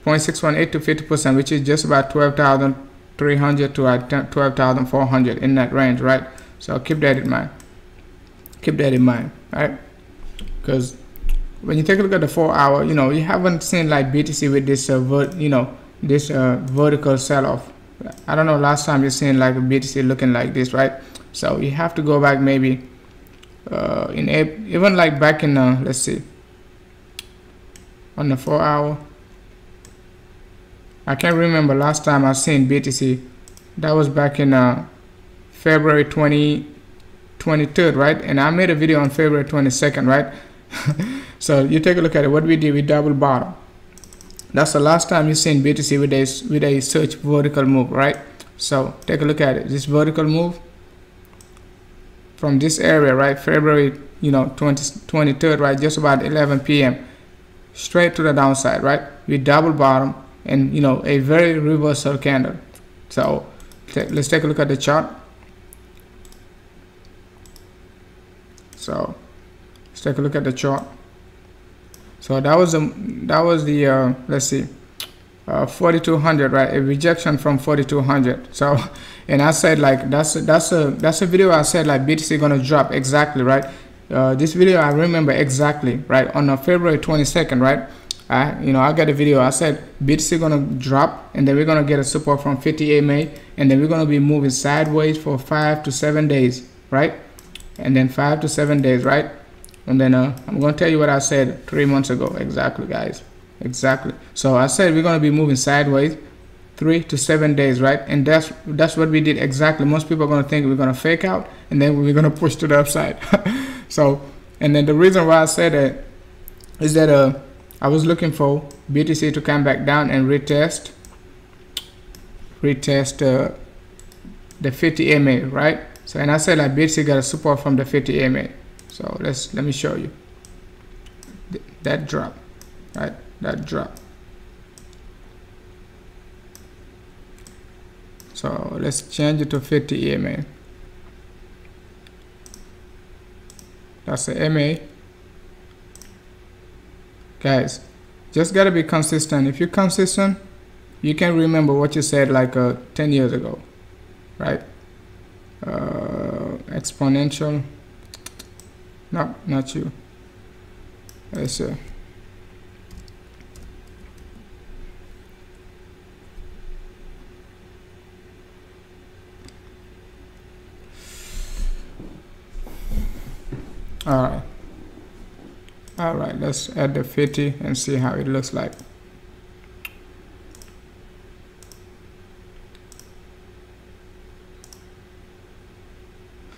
[SPEAKER 1] 0.618 to 50%, which is just about 12,300 to 12,400 in that range, right? So keep that in mind. Keep that in mind, right? Because when you take a look at the 4 hour, you know, you haven't seen like BTC with this vertical sell-off. I don't know last time you've seen like a BTC looking like this, right? So you have to go back maybe even like back in let's see, on the 4 hour. I can't remember last time I seen BTC. That was back in February 23rd, right? And I made a video on February 22nd, right? So you take a look at it. What we did, we double bottom. That's the last time you've seen BTC with a such vertical move, right? So take a look at it. This vertical move from this area, right? February, 23rd, right? Just about 11 p.m. straight to the downside, right? We double bottom and, a very reversal candle. So let's take a look at the chart. So let's take a look at the chart. So that was the let's see, 4,200, right? A rejection from 4,200. So, and I said like that's a video I said like BTC gonna drop exactly, right? This video I remember exactly, right? On February 22nd, right? I got a video. I said BTC gonna drop, and then we're gonna get a support from 50 EMA, and then we're gonna be moving sideways for 5 to 7 days, right? And then 5 to 7 days, right? And then I'm going to tell you what I said 3 months ago. Exactly, guys. Exactly. So I said we're going to be moving sideways 3 to 7 days, right? And that's what we did exactly. Most people are going to think we're going to fake out, and then we're going to push to the upside. So, and then the reason why I said that is that I was looking for BTC to come back down and retest the 50 EMA, right? So, and I said like BTC got a support from the 50 EMA. So let me show you that drop, right? That drop. So let's change it to 50 EMA. That's the EMA. Guys, just gotta be consistent. If you're consistent, you can remember what you said like 10 years ago, right? Exponential. No, not you. Let's see. All right, let's add the 50 and see how it looks like.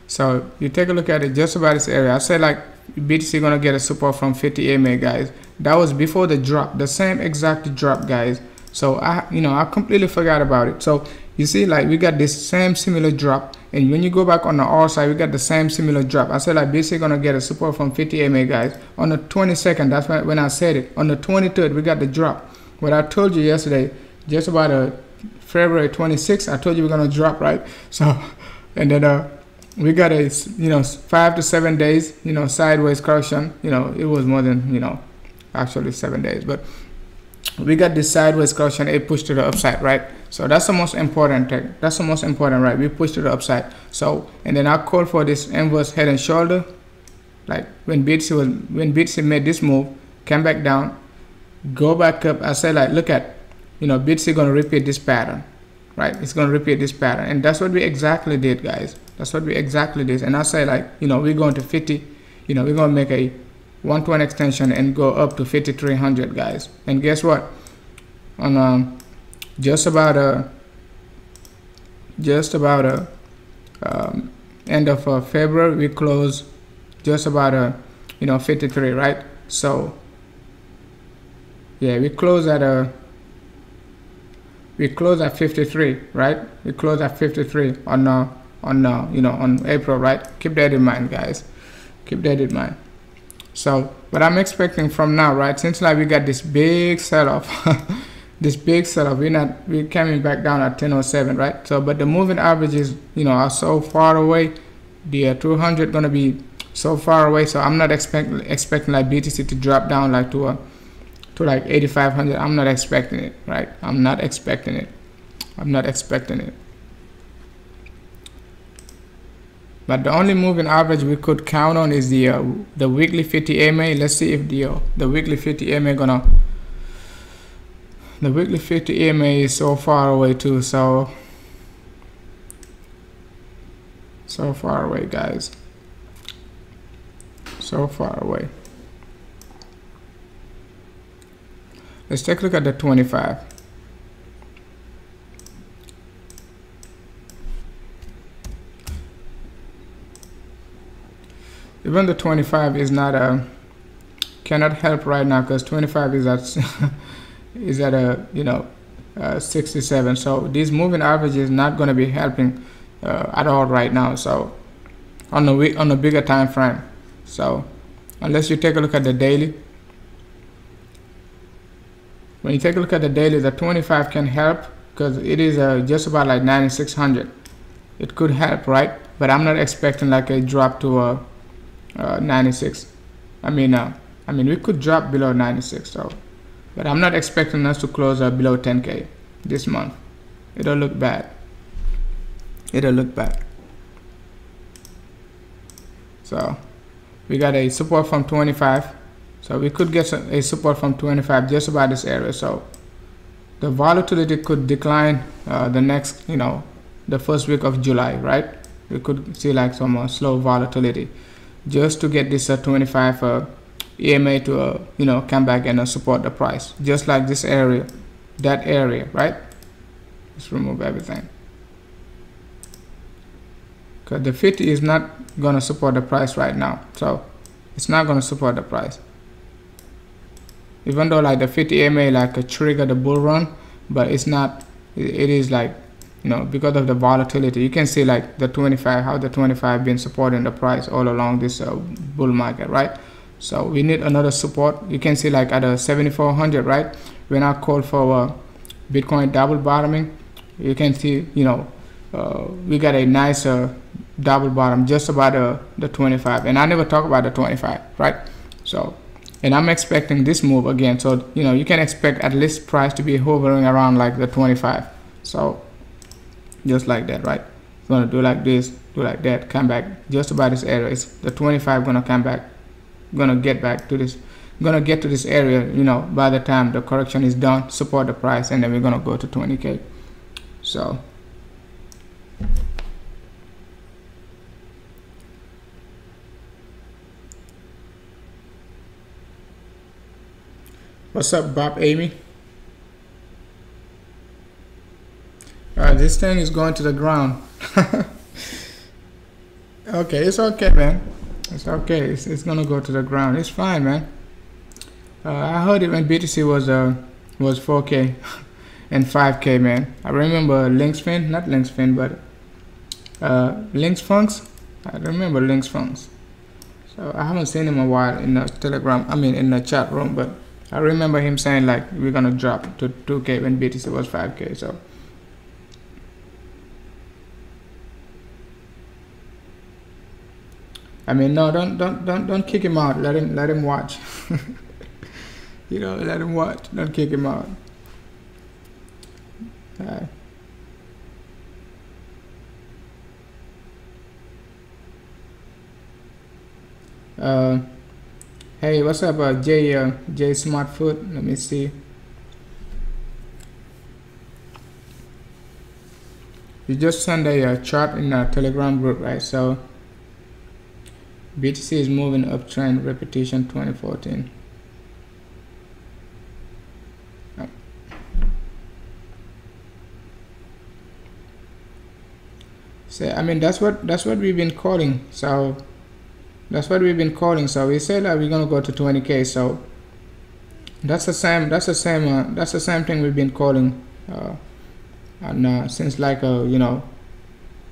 [SPEAKER 1] So you take a look at it, just about this area. I said like BTC gonna get a support from 50 EMA, guys. That was before the drop, the same exact drop, guys. So I completely forgot about it. So you see, like we got this same similar drop, and when you go back on the R side, we got the same similar drop. I said like BTC gonna get a support from 50 EMA, guys. On the 22nd, that's when I said it. On the 23rd, we got the drop. What I told you yesterday, just about February 26th, I told you we're gonna drop, right? So, and then we got a 5 to 7 days sideways correction. It was more than actually 7 days, but we got this sideways correction. It pushed to the upside, right? So that's the most important thing. That's the most important, right? We pushed to the upside. So, and then I called for this inverse head and shoulder, like when BTC made this move, came back down, go back up. I said like, look at BTC gonna repeat this pattern, right? It's gonna repeat this pattern, and that's what we exactly did, guys. That's what we exactly did. And I say like, we're going to 50, we're going to make a 1-to-1 extension and go up to 5,300, guys. And guess what? On just about end of February, we close just about 53, right? So yeah, we close at 53, right? We close at 53 on April, right? Keep that in mind, guys. Keep that in mind. So what I'm expecting from now, right, since like we got this big sell-off this big sell-off, we're coming back down at 1007, right? So but the moving averages are so far away. The 200 gonna be so far away, so I'm not expecting like BTC to drop down like to like 8,500. I'm not expecting it, right? I'm not expecting it. But the only moving average we could count on is the weekly 50 EMA. Let's see if the weekly 50 EMA gonna. The weekly 50 EMA is so far away too. So far away, guys. So far away. Let's take a look at the 25. Even the 25 is not cannot help right now, because 25 is at 67. So these moving average is not going to be helping at all right now. So on the bigger time frame. So unless you take a look at the daily, when you take a look at the daily, the 25 can help because it is just about like 9,600. It could help, right? But I'm not expecting like a drop to 96. I mean we could drop below 96, so but I'm not expecting us to close below 10k this month. It'll look bad. So we got a support from 25, so we could get a support from 25 just about this area. So the volatility could decline the next the first week of July, right? We could see like some slow volatility just to get this 25 EMA to come back and support the price, just like this area, that area, right? Let's remove everything, because the 50 is not going to support the price right now. So it's not going to support the price, even though like the 50 EMA like trigger the bull run, but it's not. It is like because of the volatility. You can see like the 25, how the 25 been supporting the price all along this bull market, right? So we need another support. You can see like at a 7,400, right? When I called for Bitcoin double bottoming, you can see we got a nice double bottom just about the 25, and I never talk about the 25, right? So, and I'm expecting this move again. So you can expect at least price to be hovering around like the 25. So just like that, right? It's gonna do like this, do like that, come back just about this area. It's the 25 gonna come back, gonna get back to this, gonna get to this area by the time the correction is done, support the price, and then we're gonna go to 20k. So What's up, Bob Amy? This thing is going to the ground. Okay, it's okay, man. It's okay. It's gonna go to the ground. It's fine, man. I heard it when BTC was 4K and 5K, man. I remember Linksfin, not Linksfin, but Linksfunks. I remember Linksfunks. So I haven't seen him a while in the Telegram. I mean, in the chat room, but I remember him saying like we're gonna drop to 2K when BTC was 5K. So. I mean, no, don't kick him out. Let him watch. You know, let him watch. Don't kick him out. Hey, what's up, Jay Smartfoot? Let me see. You just send a chart in our Telegram group, right? So BTC is moving uptrend, repetition 2014. So I mean that's what we've been calling. So that's what we've been calling. So we said that we're gonna go to 20K. So that's the same thing we've been calling and since like you know,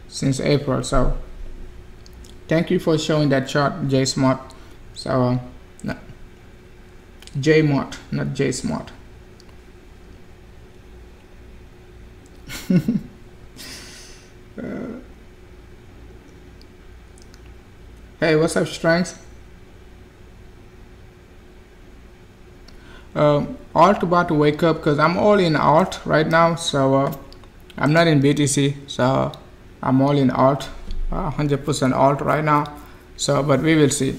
[SPEAKER 1] since April. So thank you for showing that chart, J Smart. So no, J Mart, not J Smart. Hey, what's up, Strengths? Alt about to wake up because I'm all in Alt right now. So I'm not in BTC, so I'm all in Alt, 100% Alt right now. So, but we will see.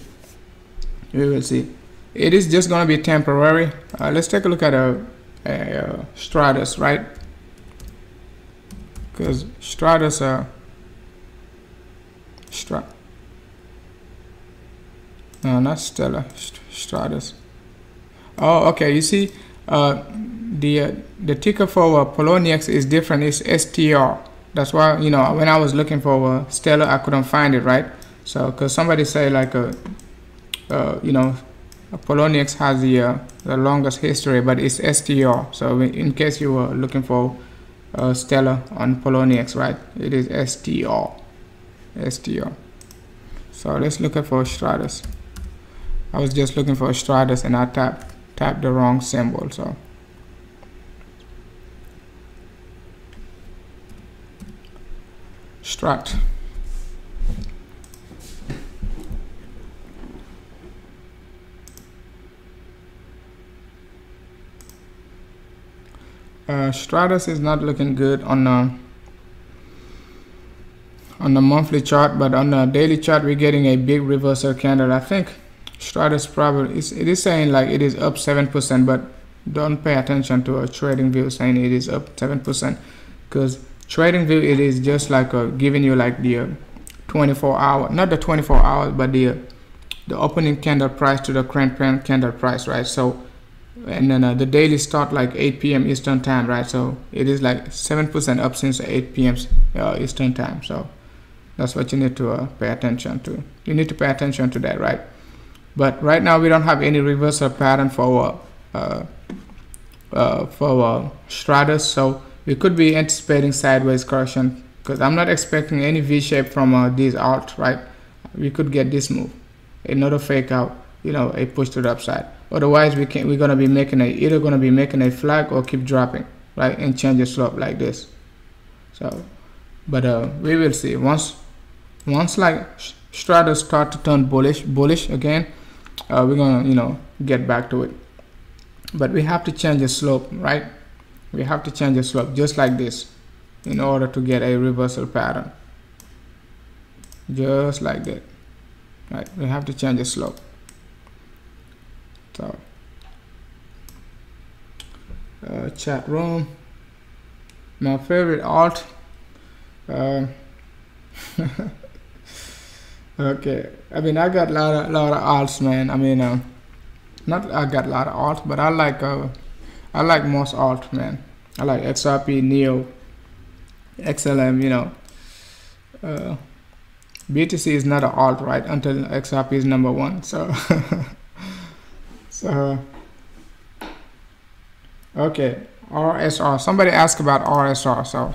[SPEAKER 1] We will see. It is just going to be temporary. Let's take a look at a Stratus, right? Because Stratus, no, not Stellar, Stratus. Oh, okay. You see, the ticker for Poloniex is different. It's STR. That's why, you know, when I was looking for Stellar, I couldn't find it, right? So, because somebody say like you know, Poloniex has the longest history, but it's STR. So, in case you were looking for Stellar on Poloniex, right? It is STR. STR. So let's look at for Stratus. I was just looking for Stratus and I tapped the wrong symbol. So Strat. Stratus is not looking good on the monthly chart, but on the daily chart we're getting a big reversal candle. I think Stratus probably it is saying like it is up 7%, but don't pay attention to a trading view saying it is up 7%, because trading view it is just like giving you like the 24 hour, not the 24 hours, but the opening candle price to the current candle price, right? So and then the daily start like 8 p.m. Eastern time, right? So it is like 7% up since 8 p.m. Eastern time. So that's what you need to pay attention to. You need to pay attention to that, right? But right now we don't have any reversal pattern for Stratus, so we could be anticipating sideways correction, because I'm not expecting any V-shape from these alt, right? We could get this move, another fake out, you know, a push to the upside. Otherwise we're gonna be making either gonna be making a flag or keep dropping, right, and change the slope like this. So but we will see once like Stratus start to turn bullish again, we're gonna, you know, get back to it. But we have to change the slope, right? We have to change the slope just like this in order to get a reversal pattern, just like that, right? We have to change the slope. So chat room, my favorite alt. Okay, I mean I got a lot of alts, man. I mean not not I got a lot of alt, but I like most alt, man. I like XRP, NEO, XLM, you know. BTC is not an alt, right, until XRP is #1. So so okay, RSR. Somebody asked about RSR. So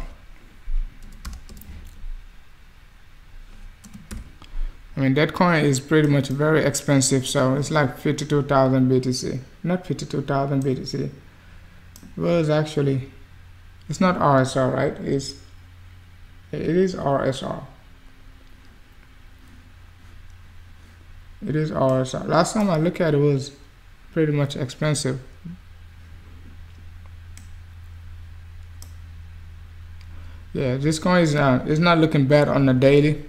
[SPEAKER 1] I mean, that coin is pretty much very expensive, so it's like 52,000 BTC. Not 52,000 BTC. Well, it's actually, it's not RSR, right? It is RSR. It is RSR. Last time I looked at it, was pretty much expensive. Yeah, this coin is not looking bad on the daily.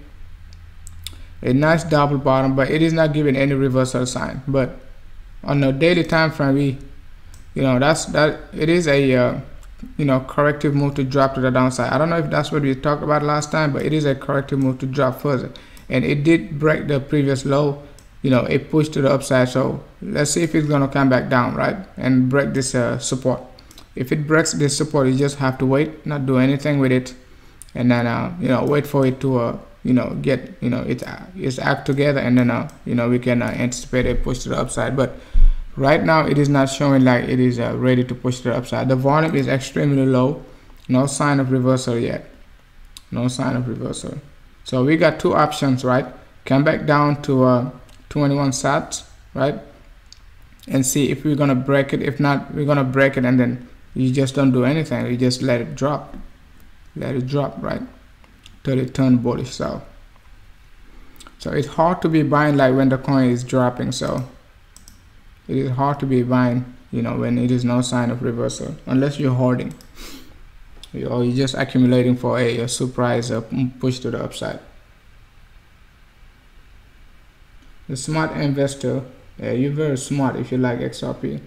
[SPEAKER 1] A nice double bottom, but it is not giving any reversal sign. But on the daily time frame, you know, it is a you know, corrective move to drop to the downside. I don't know if that's what we talked about last time, but it is a corrective move to drop further, and it did break the previous low. You know, it pushed to the upside. So let's see if it's gonna come back down, right, and break this support. If it breaks this support, you just have to wait, not do anything with it, and then you know, wait for it to you know, get, you know, it's act together, and then you know, we can anticipate a push to the upside. But right now it is not showing like it is ready to push to the upside. The volume is extremely low, no sign of reversal yet, no sign of reversal. So we got two options, right? Come back down to 21 sats, right, and see if we're gonna break it. If not, we're gonna break it, and then you just don't do anything, you just let it drop, right, till it turn bullish. So it's hard to be buying like when the coin is dropping. So it is hard to be buying, you know, when it is no sign of reversal, unless you're holding, or you're just accumulating for a surprise push to the upside. The smart investor, yeah, you're very smart if you like XRP.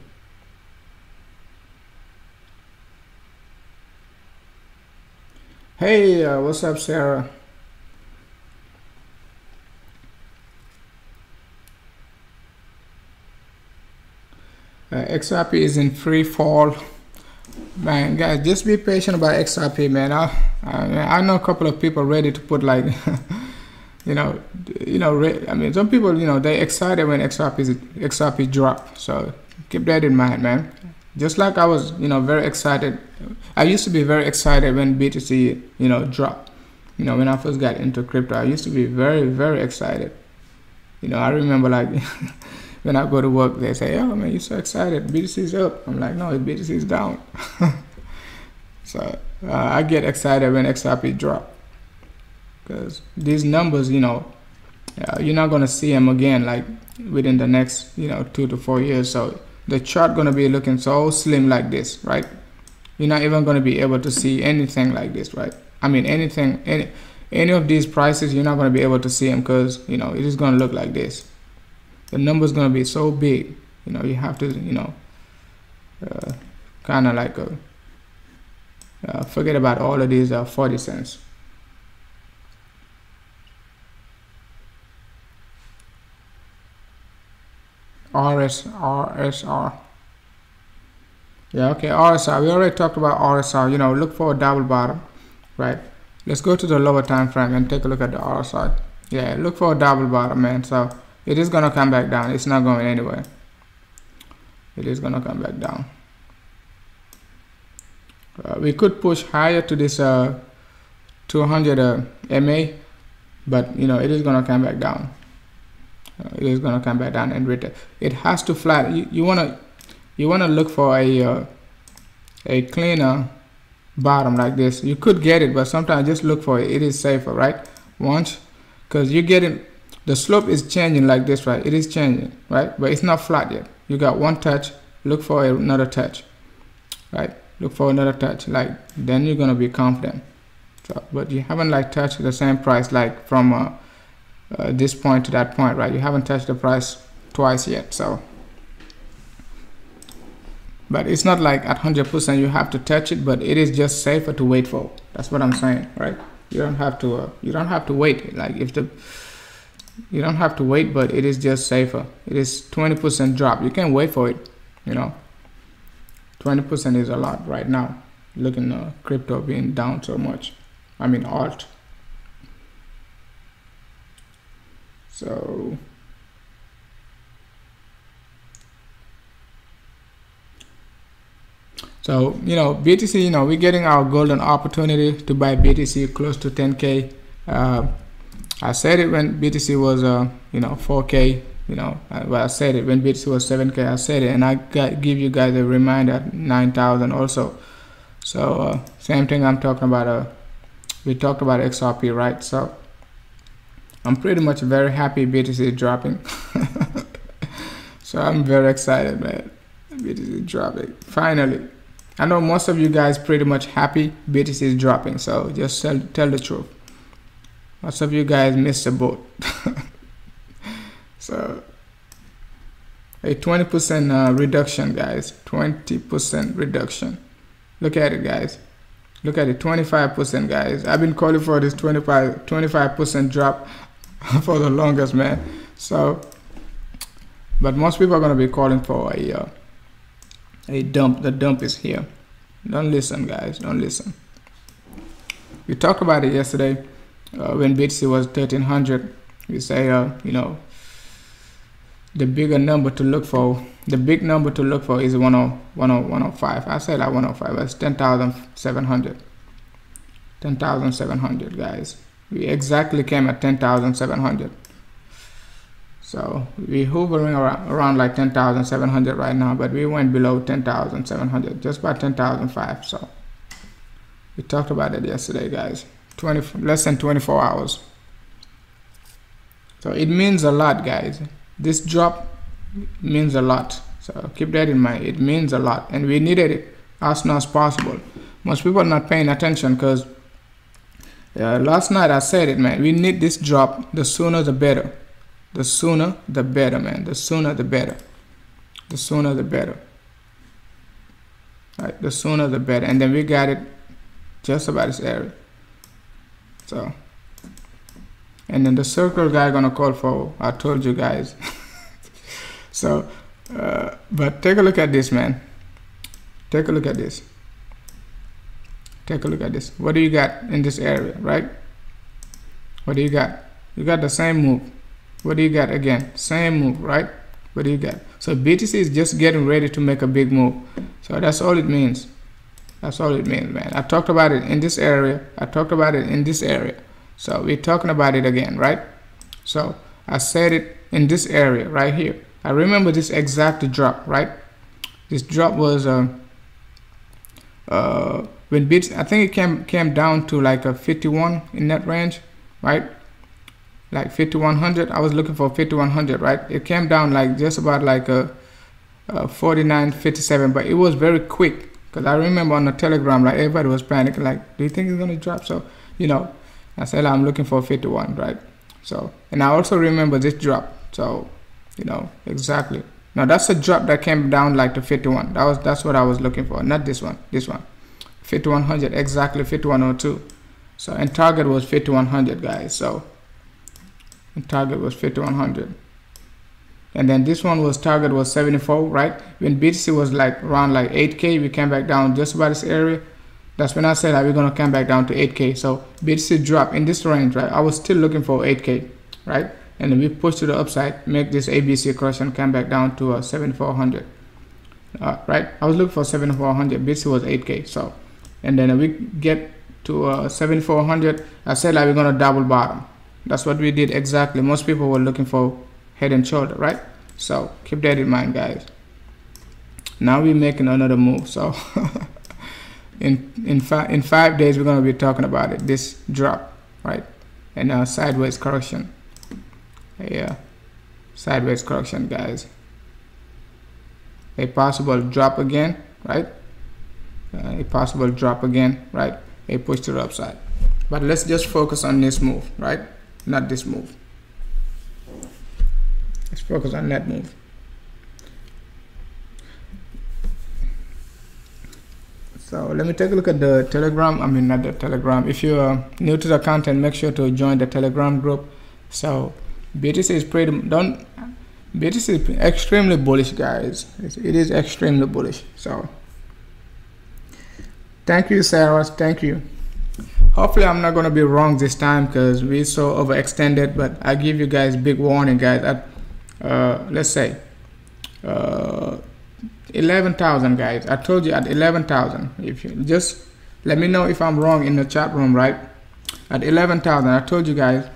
[SPEAKER 1] Hey, what's up, Sarah? XRP is in free fall, man. Guys, just be patient about XRP, man. I know a couple of people ready to put like you know, I mean, some people, you know, they excited when XRP drop. So keep that in mind, man. Just like I was, you know, very excited. I used to be very excited when BTC, you know, dropped. You know, when I first got into crypto, I used to be very, very excited. You know, I remember like when I go to work, they say, "Oh man, you're so excited, BTC's up." I'm like, "No, BTC's down." So I get excited when XRP drop, because these numbers, you know, you're not gonna see them again like within the next, you know, 2 to 4 years. So the chart gonna be looking so slim like this, right? You're not even gonna be able to see anything like this, right? I mean, any of these prices, you're not gonna be able to see them, because, you know, it is gonna look like this. The number's gonna be so big, you know, you have to, you know, kind of like forget about all of these 40 cents. RSR. Yeah, okay, RSR. We already talked about RSR. You know, look for a double bottom, right? Let's go to the lower time frame and take a look at the RSR. Yeah, look for a double bottom, man. So it is gonna come back down. It's not going anywhere. It is gonna come back down. We could push higher to this 200 MA, but you know, it is gonna come back down. It is gonna come back down and return. It has to flat. You wanna look for a cleaner bottom like this. You could get it, but sometimes just look for it. It is safer, right? Once, because you get it, the slope is changing like this, right? It is changing, right? But it's not flat yet. You got one touch. Look for another touch, right? Look for another touch. Like, then you're gonna be confident. So, but you haven't like touched the same price like from this point to that point, right? You haven't touched the price twice yet. So, but it's not like at 100% you have to touch it, but it is just safer to wait for. That's what I'm saying, right? You don't have to wait. Like if the, you don't have to wait, but it is just safer. It is 20% drop. You can wait for it, you know. 20% is a lot right now, looking at crypto being down so much. I mean alt. So you know, BTC, you know, we're getting our golden opportunity to buy BTC close to 10K. I said it when BTC was you know, 4K. You know, well, I said it when BTC was 7K. I said it, and I give you guys a reminder 9,000 also. So same thing I'm talking about. We talked about XRP, right? So I'm pretty much very happy BTC is dropping. So I'm very excited, man. BTC is dropping finally. I know most of you guys pretty much happy BTC is dropping. So just tell the truth. Most of you guys missed the boat. So a 20% reduction, guys. 20% reduction. Look at it, guys. Look at it. 25%, guys. I've been calling for this 25% drop for the longest, man. So, but most people are gonna be calling for a dump. The dump is here. Don't listen, guys. Don't listen. We talked about it yesterday when BTC was 1300. We say, you know, the bigger number to look for, the big number to look for is 105. I say like 105. That's 10,700. 10,700, guys. We exactly came at 10,700. So we hovering around like 10,700 right now, but we went below 10,700, just by 10,005. So we talked about it yesterday, guys. Less than 24 hours. So it means a lot, guys. This drop means a lot. So keep that in mind. It means a lot, and we needed it as soon as possible. Most people are not paying attention because last night I said it, man. We need this drop. The sooner the better. The sooner the better, man. The sooner the better. The sooner the better. Right, the sooner the better. And then we got it just about this area. So, and then the circle guy gonna call for, I told you guys. So, but take a look at this, man. Take a look at this. Take a look at this. What do you got in this area, right? What do you got? You got the same move. What do you got again? Same move, right? What do you got? So BTC is just getting ready to make a big move. So that's all it means. That's all it means, man. I talked about it in this area. I talked about it in this area. So we're talking about it again, right? So I said it in this area right here. I remember this exact drop, right? This drop was when BTC, I think it came down to like a 51 in that range, right? Like 5100. I was looking for 5100, right? It came down like just about like a 49.57, but it was very quick. Because I remember on the Telegram, like everybody was panicking, like, do you think it's gonna drop? So, you know, I said I'm looking for 51, right? So, and I also remember this drop. So, you know, exactly. Now that's a drop that came down like to 51. That's what I was looking for, not this one. This one, 5100, exactly 5102. So, and target was 5100, guys. So, and target was 5100. And then this one was target was 74, right? When BTC was like around like 8K, we came back down just about this area. That's when I said that we're gonna come back down to 8K. So BTC dropped in this range, right? I was still looking for 8K, right? And then we pushed to the upside, make this ABC correction, come back down to 7400, right? I was looking for 7400. BTC was 8K. So, and then we get to 7400. I said like we're gonna double bottom. That's what we did exactly. Most people were looking for head and shoulder, right? So keep that in mind, guys. Now we're making another move. So in 5 days we're gonna be talking about it. This drop, right? And sideways correction. Yeah, sideways correction, guys. A possible drop again, right? A possible drop again, right? A push to the upside. But let's just focus on this move, right? Not this move. Let's focus on that move. So let me take a look at the Telegram. I mean, not the Telegram. If you're new to the content, make sure to join the Telegram group. So BTC is BTC is extremely bullish, guys. It is extremely bullish. So thank you, Sarah. Thank you. Hopefully I'm not gonna be wrong this time because we so overextended, but I give you guys big warning, guys. At let's say 11,000, guys. I told you at 11,000. If you just let me know if I'm wrong in the chat room, right? At 11,000, I told you guys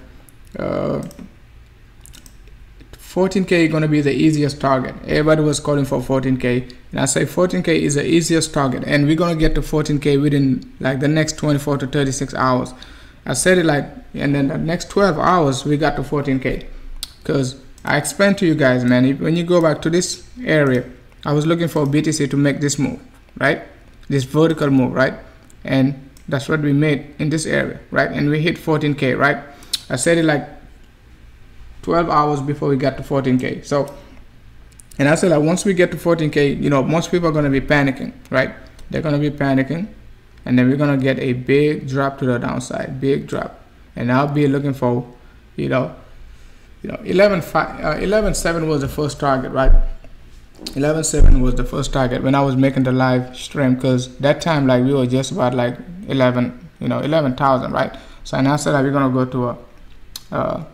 [SPEAKER 1] 14K is going to be the easiest target. Everybody was calling for 14K, and I say 14K is the easiest target, and we're going to get to 14K within like the next 24 to 36 hours. I said it like, and then the next 12 hours we got to 14K, because I explained to you guys, man, when you go back to this area, I was looking for BTC to make this move, right? This vertical move, right? And that's what we made in this area, right? And we hit 14K, right? I said it like 12 hours before we got to 14K. So, and I said like once we get to 14K, you know, most people are going to be panicking, right? They're going to be panicking, and then we're going to get a big drop to the downside, big drop. And I'll be looking for, you know, 11.7 was the first target, right? 11.7 was the first target when I was making the live stream, because that time like we were just about like 11,000, right? So and I said like we're going to go to a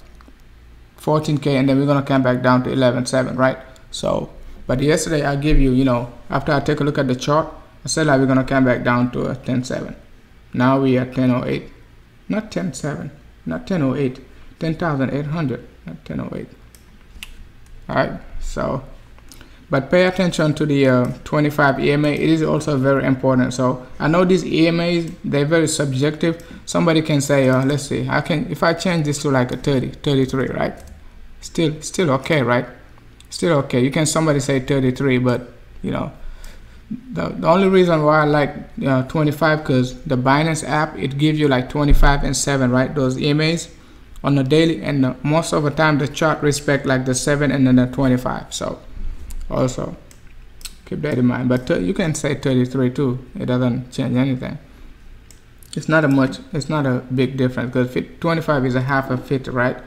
[SPEAKER 1] 14K, and then we're gonna come back down to 11.7, right? So, but yesterday I give you, you know, after I take a look at the chart, I said like we're gonna come back down to a 10.7. Now we are 10.08, not 10.7, not 10.08, 10,800, not 10.08. All right. So, but pay attention to the 25 EMA. It is also very important. So I know these EMAs, they're very subjective. Somebody can say, let's see, I can, if I change this to like a 30, 33, right? Still okay, right? Still okay. You can somebody say 33, but you know, the only reason why I like 25, because the Binance app, it gives you like 25 and 7, right? Those EMAs on the daily, and most of the time the chart respect like the 7 and then the 25. So also keep that in mind. But you can say 33 too. It doesn't change anything. It's not a big difference, because 25 is a half of 50, right?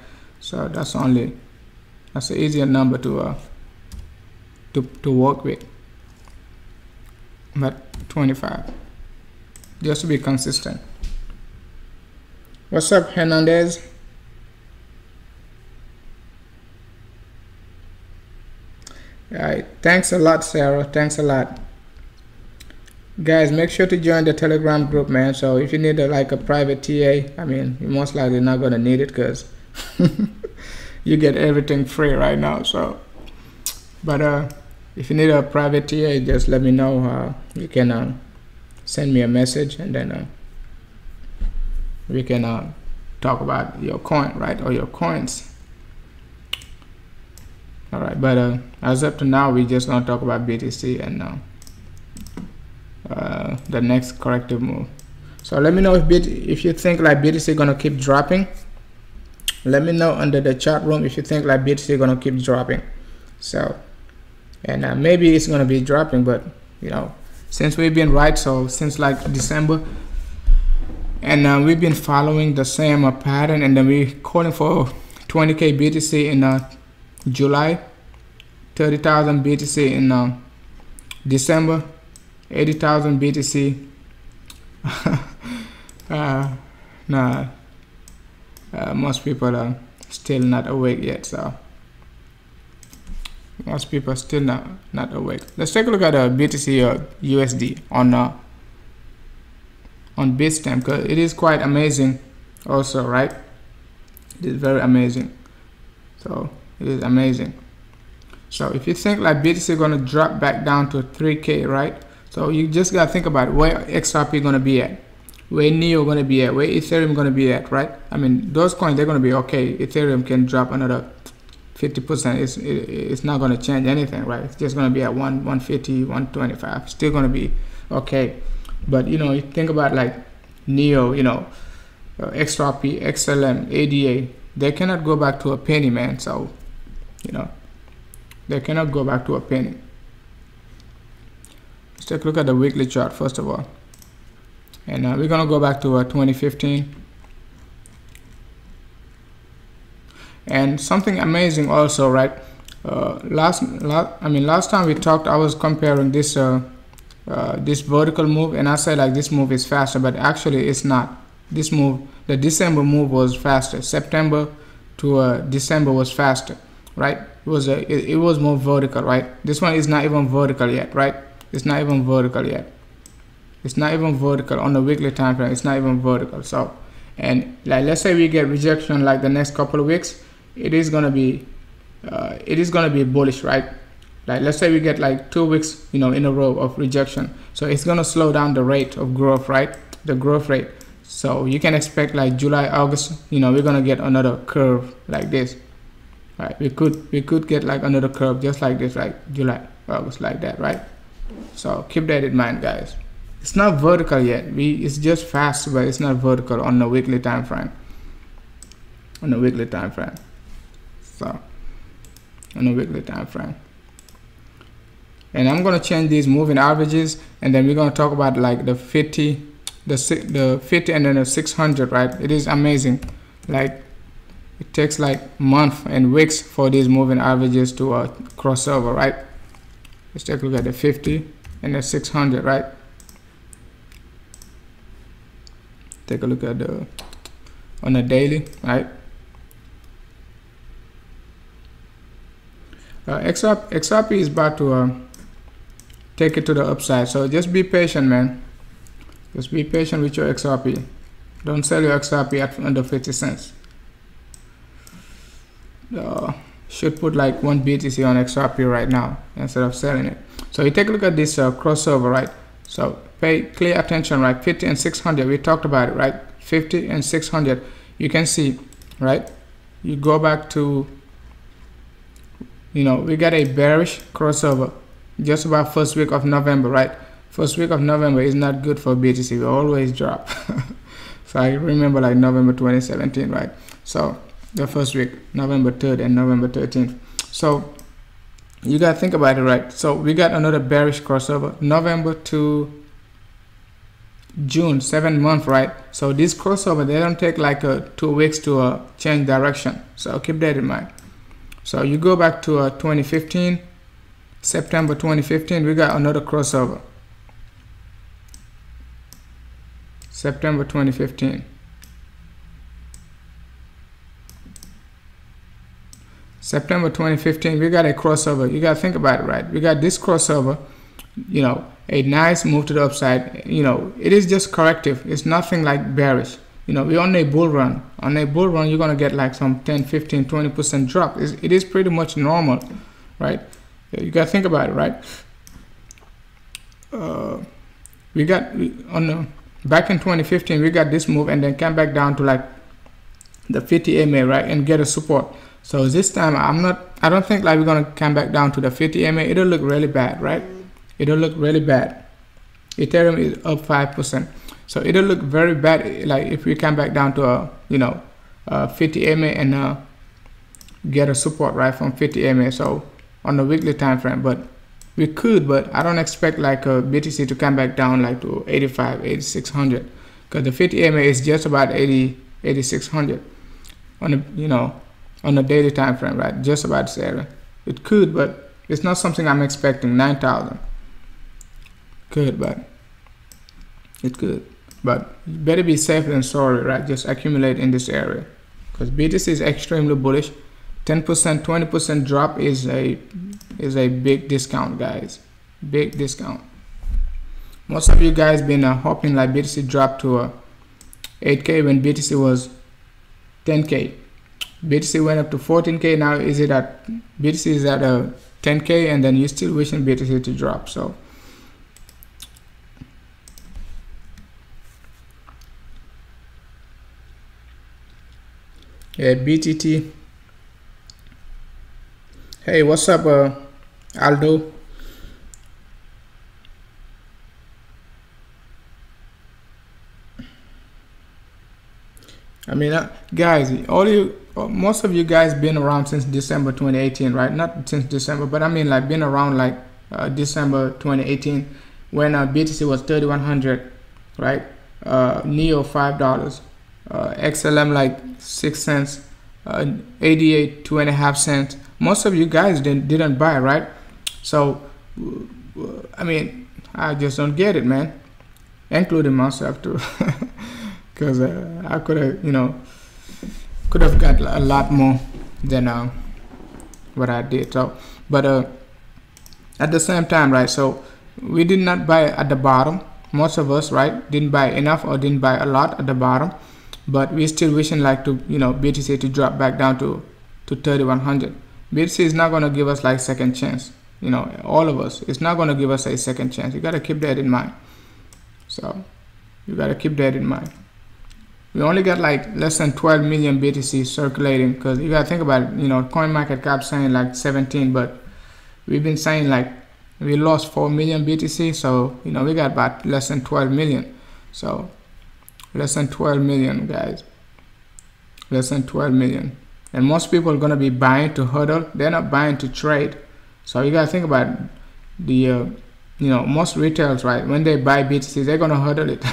[SPEAKER 1] So that's an easier number to work with. But 25, just to be consistent. What's up, Hernandez? Alright, thanks a lot, Sarah. Thanks a lot. Guys, make sure to join the Telegram group, man. So if you need like a private TA, I mean, you're most likely not gonna need it, because you get everything free right now. So, but if you need a private TA, just let me know. You can send me a message, and then we can talk about your coin, right, or your coins. All right, but as up to now, we just gonna talk about BTC and the next corrective move. So let me know if you think like BTC gonna keep dropping. Let me know under the chat room if you think like BTC gonna keep dropping. So, and maybe it's gonna be dropping, but you know, since we've been right, so since like December, and we've been following the same pattern, and then we calling for 20K BTC in July, 30,000 BTC in December, 80,000 BTC. Most people are still not awake yet, so most people are still not awake. Let's take a look at BTC or USD on Bitstamp, because it is quite amazing also, right? It is very amazing. So it is amazing. So if you think like BTC is gonna drop back down to 3K, right? So you just gotta think about where XRP gonna be at, where NEO gonna be at, where Ethereum gonna be at, right? I mean, those coins, they're gonna be okay. Ethereum can drop another 50%. It's not gonna change anything, right? It's just gonna be at 150, 125. Still gonna be okay. But you know, you think about like NEO, you know, XRP, XLM, ADA, they cannot go back to a penny, man. So you know, they cannot go back to a penny. Let's take a look at the weekly chart first of all, and we're gonna go back to 2015. And something amazing also, right? Last time we talked, I was comparing this this vertical move, and I said like this move is faster, but actually it's not. This move, the December move, was faster. September to December was faster, right? It was more vertical, right? This one is not even vertical yet, right? It's not even vertical yet. It's not even vertical on the weekly time frame. It's not even vertical. So, and like let's say we get rejection like the next couple of weeks, it is gonna be bullish, right? Like let's say we get like 2 weeks, you know, in a row of rejection, so it's gonna slow down the rate of growth, right? The growth rate. So you can expect like July, August, you know, we're gonna get another curve like this, right? We could get like another curve just like this, right? July, August, like that, right? So keep that in mind, guys. It's not vertical yet. It's just fast, but it's not vertical on the weekly time frame. On the weekly time frame. So on the weekly time frame. And I'm gonna change these moving averages, and then we're gonna talk about like the 50, the 50, and then the 600, right? It is amazing. Like it takes like months and weeks for these moving averages to cross over, right? Let's take a look at the 50 and the 600, right? Take a look at the on the daily, right? XRP is about to take it to the upside, so just be patient, man. Just be patient with your XRP. Don't sell your XRP at under 50 cents. Should put like 1 BTC on XRP right now instead of selling it. So you take a look at this crossover, right? So pay clear attention, right? 50 and 600, we talked about it, right? 50 and 600, you can see, right? You go back to, you know, we got a bearish crossover just about first week of November, right? First week of November is not good for BTC. We always drop. So I remember like November 2017, right? So the first week, November 3rd and November 13th. So you gotta think about it, right? So we got another bearish crossover, November to June, 7 months, right? So this crossover, they don't take like 2 weeks to change direction. So keep that in mind. So you go back to 2015, September 2015, we got another crossover. September 2015. September 2015, we got a crossover. You got to think about it, right? We got this crossover, you know, a nice move to the upside. You know, it is just corrective. It's nothing like bearish. You know, we're on a bull run. On a bull run, you're going to get like some 10, 15, 20% drop. It is pretty much normal, right? You got to think about it, right? We got back in 2015, we got this move and then came back down to like the 50 MA, right? And get a support. So this time I don't think like we're gonna come back down to the 50 MA. It'll look really bad, right? It'll look really bad. Ethereum is up 5%, so it'll look very bad like if we come back down to 50 MA and get a support right from 50 MA. So on the weekly time frame, but we could, but I don't expect like a BTC to come back down like to 85, 8600, because the 50 MA is just about 80, 8600 on the on the daily time frame, right? Just about this area. It could, but it's not something I'm expecting. 9,000 could, but it could. But you better be safe than sorry, right? Just accumulate in this area, because BTC is extremely bullish. 10%, 20% drop is a big discount, guys. Big discount. Most of you guys been hoping like BTC dropped to 8K when BTC was 10K. BTC went up to 14K. Now BTC is at 10K, and then you're still wishing BTC to drop. So yeah, BTT. Hey, what's up, Aldo? I mean, guys, most of you guys been around since December 2018, right? Not since December, but I mean like been around like December 2018 when BTC was 3100, right? NEO $5, XLM like 6 cents, 88 2.5 cents. Most of you guys didn't buy, right? So I mean, I just don't get it, man, including myself too. Because I could have, you know, could have got a lot more than what I did. So but at the same time, right, so we did not buy at the bottom. Most of us, right, didn't buy enough or didn't buy a lot at the bottom, but we still wishing like to, you know, BTC to drop back down to 3100. BTC is not going to give us like second chance, you know, all of us. It's not going to give us a second chance. You got to keep that in mind. So you got to keep that in mind. We only got like less than 12 million BTC circulating, because you got to think about it, you know, coin market cap saying like 17, but we've been saying like we lost 4 million BTC, so you know we got about less than 12 million. So less than 12 million, guys, less than 12 million. And most people are going to be buying to hodl. They're not buying to trade. So you got to think about the you know, most retails, right, when they buy BTC, they're going to hodl it.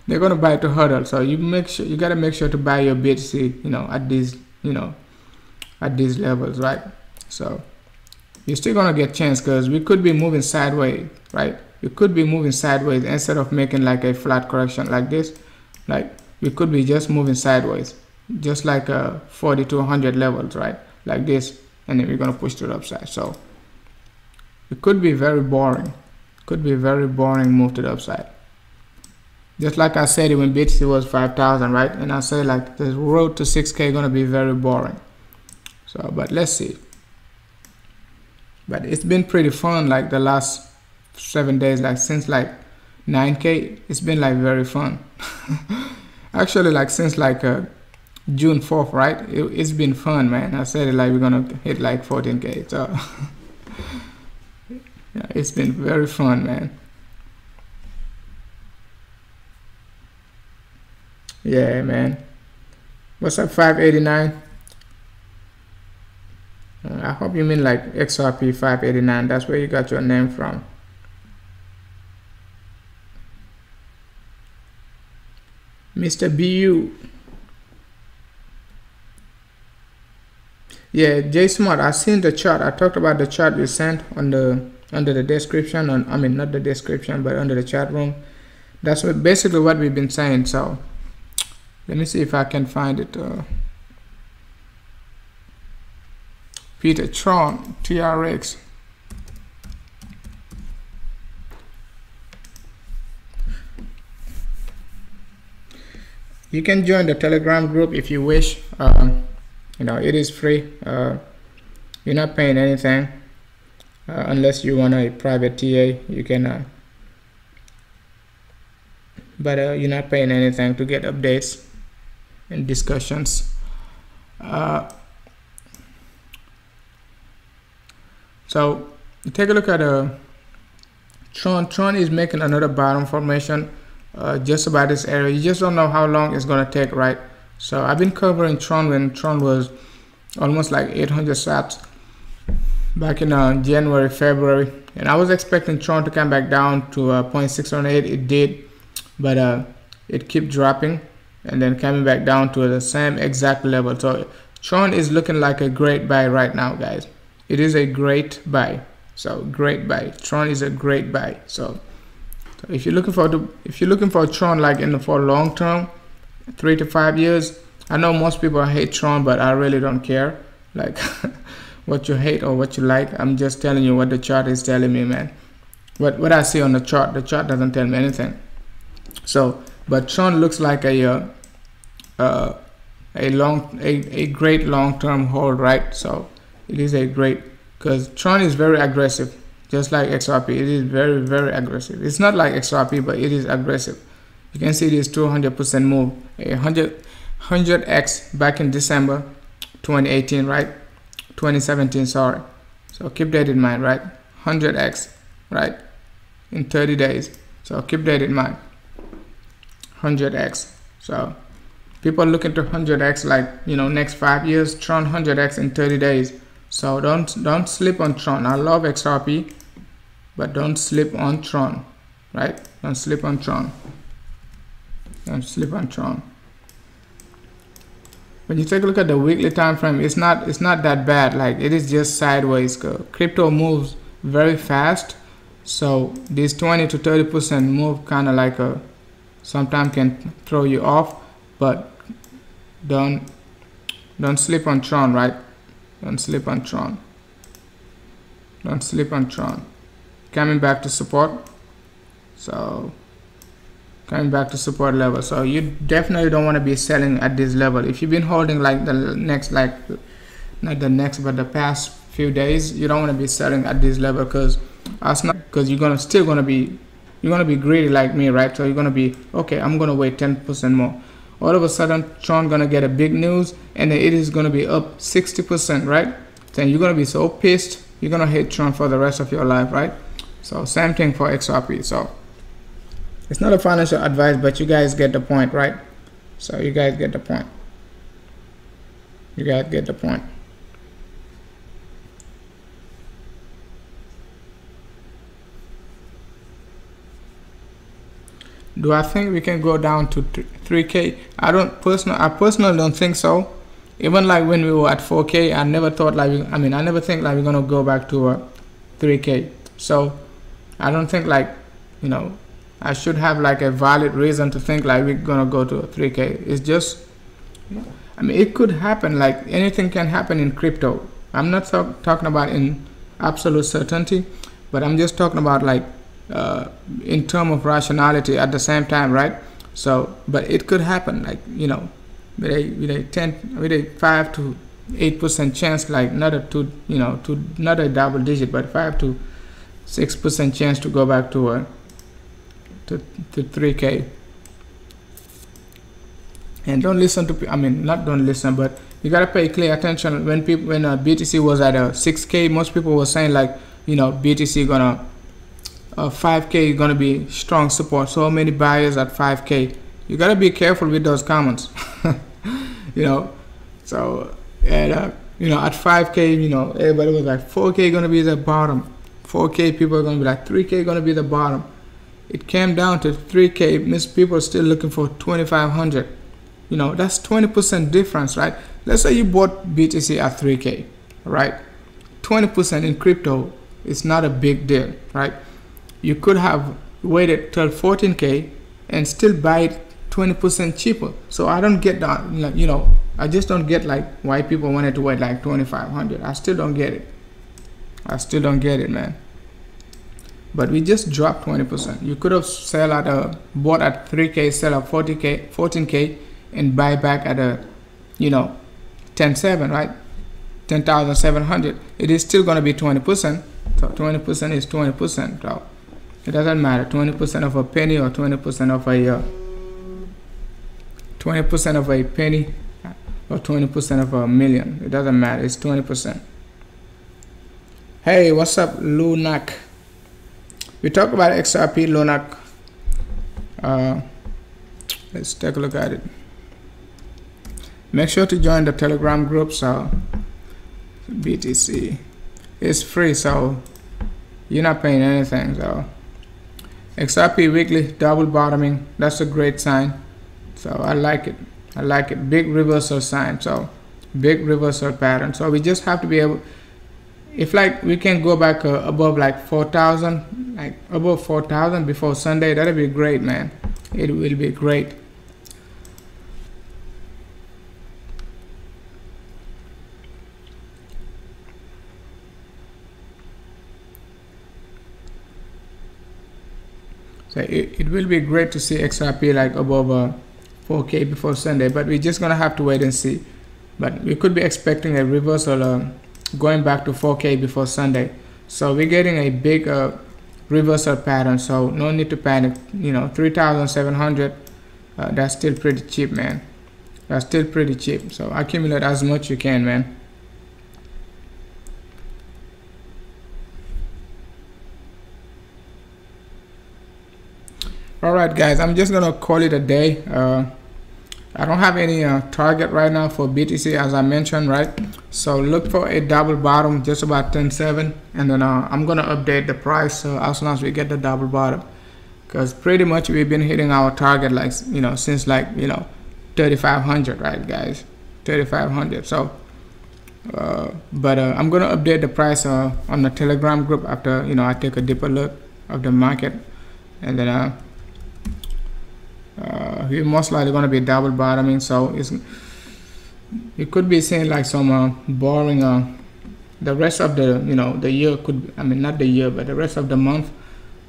[SPEAKER 1] They're going to buy to hodl. So you make sure, you got to make sure to buy your BTC, you know, at these, you know, at these levels, right? So you're still going to get chance, because we could be moving sideways, right? We could be moving sideways instead of making like a flat correction like this. Like we could be just moving sideways, just like 40 to 100 levels, right? Like this, and then we're going to push to the upside. So it could be very boring. Could be a very boring move to the upside. Just like I said it when BTC was 5,000, right? And I say like the road to 6K going to be very boring. So, but let's see. But it's been pretty fun like the last 7 days, like since like 9K, it's been like very fun. Actually, like since like June 4th, right? It's been fun, man. I said it like we're gonna hit like 14K. So yeah, it's been very fun, man. Yeah, man. What's up, 589? I hope you mean like XRP 589. That's where you got your name from. Mr. BU. Yeah, J Smart, I seen the chart. I talked about the chart you sent on the under the description, on, I mean not the description, but under the chat room. That's what, basically what we've been saying. So let me see if I can find it. Peter Tron TRX. You can join the Telegram group if you wish. You know, it is free. You're not paying anything unless you want a private TA. You can, but you're not paying anything to get updates and discussions. So take a look at Tron. Tron is making another bottom formation just about this area. You just don't know how long it's going to take, right? So I've been covering Tron when Tron was almost like 800 sats back in January, February, and I was expecting Tron to come back down to 0.618. It did, but it kept dropping and then coming back down to the same exact level. So Tron is looking like a great buy right now, guys. It is a great buy. So great buy. Tron is a great buy. So if you're looking for Tron like for long term, 3 to 5 years, I know most people hate Tron, but I really don't care like what you hate or what you like. I'm just telling you what the chart is telling me, man. What I see on the chart doesn't tell me anything. So but Tron looks like a great long-term hold, right? So it is a great, because Tron is very aggressive, just like XRP. It is very, very aggressive. It's not like XRP, but it is aggressive. You can see this 200% move, a 100x back in December 2018, right? 2017, sorry. So keep that in mind, right? 100x, right? In 30 days. So keep that in mind. 100x. So people looking to 100x like, you know, next 5 years. Tron 100x in 30 days. So don't sleep on Tron. I love XRP, but don't sleep on Tron, right? Don't sleep on Tron. Don't sleep on Tron. when you take a look at the weekly time frame, it's not that bad. Like, it is just sideways. Crypto moves very fast, so this 20 to 30% move kind of like a sometimes can throw you off, but don't sleep on Tron, right? Don't sleep on Tron. Don't sleep on Tron. Coming back to support. So coming back to support level. So you definitely don't want to be selling at this level. If you've been holding like the next, like not the next, but the past few days, you don't want to be selling at this level, because you're gonna be greedy like me, right? So you're gonna be, okay, I'm gonna wait 10% more. All of a sudden, Tron gonna get a big news, and it is gonna be up 60%, right? Then you're gonna be so pissed, you're gonna hate Tron for the rest of your life, right? So same thing for XRP. So it's not a financial advice, but you guys get the point, right? So you guys get the point. You guys get the point. Do I think we can go down to 3K? I personally don't think so. Even like when we were at 4K, I never thought like, I never think like we're gonna go back to 3K. So I don't think like, you know, I should have like a valid reason to think like we're gonna go to 3K. It's just, it could happen. Like, anything can happen in crypto. I'm not talking about in absolute certainty, but I'm just talking about like in terms of rationality at the same time, right? So, but it could happen, like, you know, with a 5 to 8% chance, like not a double digit, but 5 to 6% chance to go back to 3K. And don't listen to, not don't listen, but you gotta pay clear attention when BTC was at 6K. Most people were saying like, you know, BTC gonna 5K is gonna be strong support. So many buyers at 5K. You gotta be careful with those comments. You know, so and you know, at 5K, you know, everybody was like 4K gonna be the bottom. 4K people are gonna be like 3K gonna be the bottom. It came down to 3K. Most people are still looking for 2,500. You know, that's 20% difference, right? Let's say you bought BTC at 3K, right? 20% in crypto is not a big deal, right? You could have waited till 14K and still buy it 20% cheaper. So I don't get that, you know, I just don't get like why people wanted to wait like 2,500. I still don't get it. I still don't get it, man. But we just dropped 20%. You could have bought at 3K, sell at 14K, and buy back at a, you know, 10.7, right? 10,700. It is still going to be 20%. So 20% is 20%. So it doesn't matter. 20% of a penny or 20% of a 20% of a penny or 20% of a million. It doesn't matter. It's 20%. Hey, what's up, Lunak? We talked about XRP, Lunak. Let's take a look at it. Make sure to join the Telegram group. So BTC is free, so you're not paying anything. So XRP weekly double bottoming, that's a great sign. So I like it. I like it. Big reversal sign. So big reversal pattern. So we just have to be able, if like we can go back above like 4,000, like above 4,000 before Sunday, that'll be great, man. It will be great. So it will be great to see XRP like above 4K before Sunday, but we're just gonna have to wait and see. But we could be expecting a reversal going back to 4K before Sunday. So we're getting a big reversal pattern, so no need to panic. You know, 3,700, that's still pretty cheap, man. That's still pretty cheap. So accumulate as much you can, man. Alright guys, I'm just gonna call it a day. I don't have any target right now for BTC, as I mentioned, right? So look for a double bottom just about 10.7, and then I'm gonna update the price as soon as we get the double bottom, because pretty much we've been hitting our target, like, you know, since like, you know, 3,500, right guys? 3,500. So but I'm gonna update the price on the Telegram group after, you know, I take a deeper look of the market, and then we're most likely gonna be double bottoming. So it could be saying like some boring the rest of the, you know, the year could, I mean not the year but the rest of the month,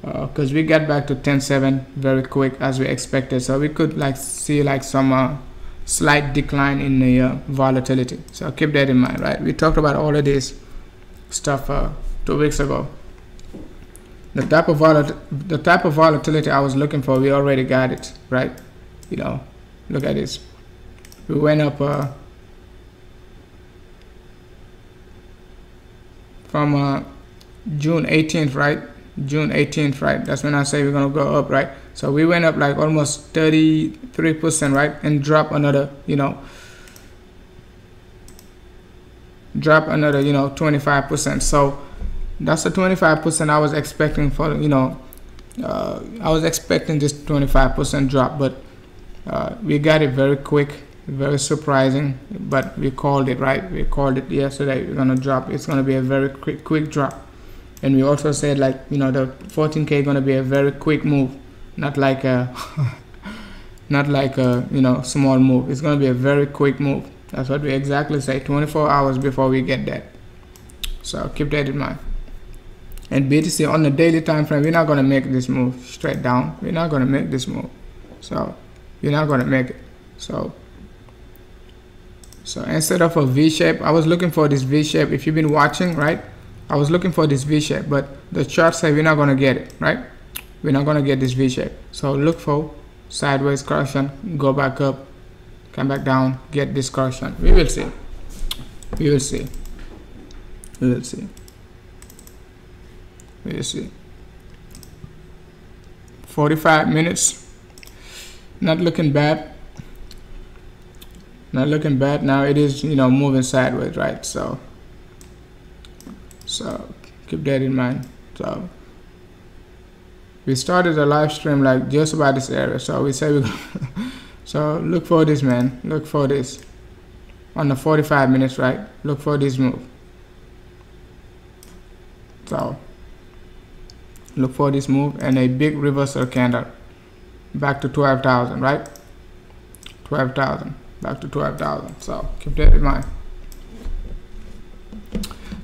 [SPEAKER 1] because we got back to 10.7 very quick as we expected. So we could like see like some slight decline in the volatility. So keep that in mind, right? We talked about all of this stuff 2 weeks ago. The type of volatility I was looking for, we already got it, right? You know, look at this. We went up from June 18th, right? June 18th, right? That's when I say we're gonna go up, right? So we went up like almost 33%, right? And drop another, you know, 25%. So that's the 25% I was expecting for, you know, I was expecting this 25% drop, but we got it very quick, very surprising, but we called it, right? We called it yesterday. We're gonna drop. It's gonna be a very quick drop. And we also said, like, you know, the 14K gonna be a very quick move, not like a not like a, you know, small move. It's gonna be a very quick move. That's what we exactly say, 24 hours before we get that. So keep that in mind. And BTC on the daily time frame, we're not gonna make this move straight down. We're not gonna make this move. So you're not gonna make it. So instead of a V shape, I was looking for this V shape. If you've been watching, right? I was looking for this V shape, but the chart say we're not gonna get it, right? We're not gonna get this V shape. So look for sideways correction, go back up, come back down, get this correction. We will see. We will see. We will see. We will see. 45 minutes. Not looking bad. Not looking bad. Now it is, you know, moving sideways, right? So keep that in mind. So we started a live stream like just about this area. So we say we're gonna so look for this, man. Look for this on the 45 minutes, right? Look for this move. So look for this move and a big reversal candle back to 12,000, right? 12,000 back to 12,000. So keep that in mind.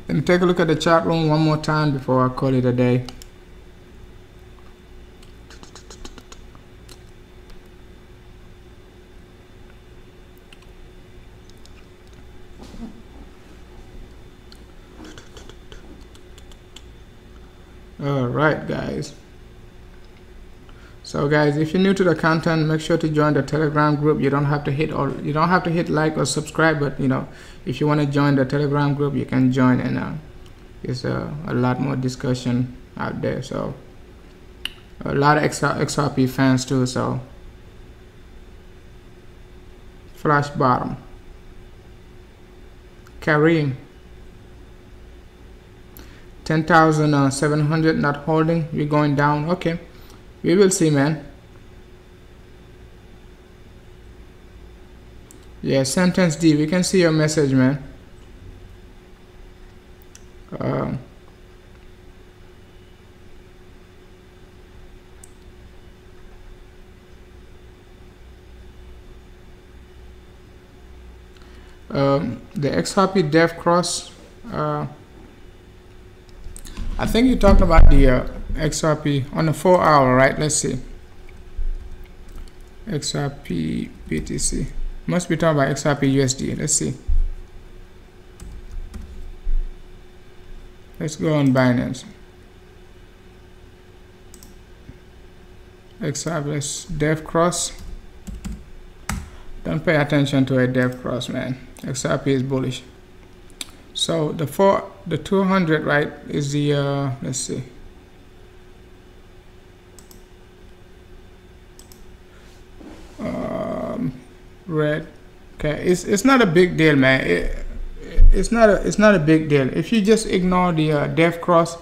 [SPEAKER 1] Let me take a look at the chart room one more time before I call it a day. Alright guys, so guys, if you're new to the content, make sure to join the Telegram group. You don't have to hit like or subscribe, but you know, if you want to join the Telegram group, you can join, and it's a lot more discussion out there. So a lot of XRP fans too. So flash bottom, carrying 10,700, not holding. We're going down. Okay, we will see, man. Yeah, sentence D, we can see your message, man. The XRP dev cross, I think you talked about the XRP on the 4 hour, right? Let's see. XRP BTC. Must be talking about XRP USD. Let's see. Let's go on Binance. XRP, let's dev cross. Don't pay attention to a dev cross, man. XRP is bullish. So the 200, right, is the let's see. Red. Okay, it's not a big deal, man. It's not a big deal. If you just ignore the dev cross,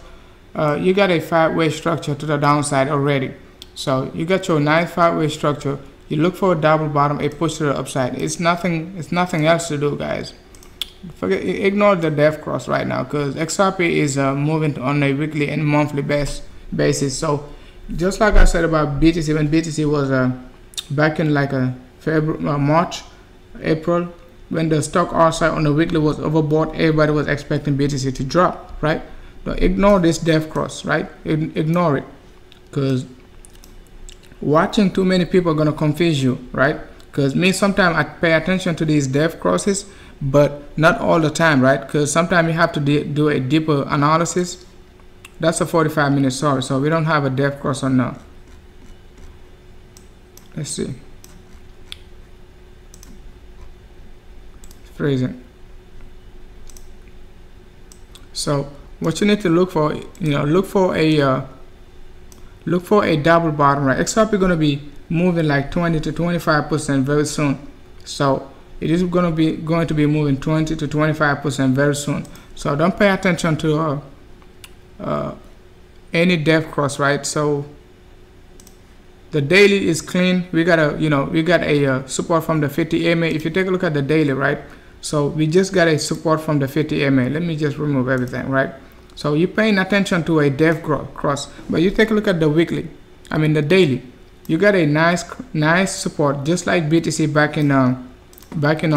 [SPEAKER 1] you got a 5-way structure to the downside already. So you got your nice 5-way structure. You look for a double bottom, a push to the upside. It's nothing else to do, guys. Ignore the death cross right now, because XRP is moving on a weekly and monthly basis. So just like I said about BTC, when BTC was back in like a March, April, when the stock RSI on the weekly was overbought, everybody was expecting BTC to drop, right? But ignore this death cross, right? Ignore it, because watching too many people are gonna confuse you, right? Because me, sometimes I pay attention to these death crosses, but not all the time, right? Because sometimes you have to do a deeper analysis. That's a 45-minute sorry, so we don't have a death cross on now. Let's see. It's freezing. So what you need to look for, look for a double bottom, right? XRP going to be moving like 20 to 25% very soon. So it is going to be moving 20 to 25% very soon. So don't pay attention to any death cross, right? So the daily is clean. We got a support from the 50 EMA. If you take a look at the daily, right? So we just got a support from the 50 EMA. Let me just remove everything, right? So you're paying attention to a death cross, but you take a look at the weekly, the daily. You got a nice support, just like BTC back in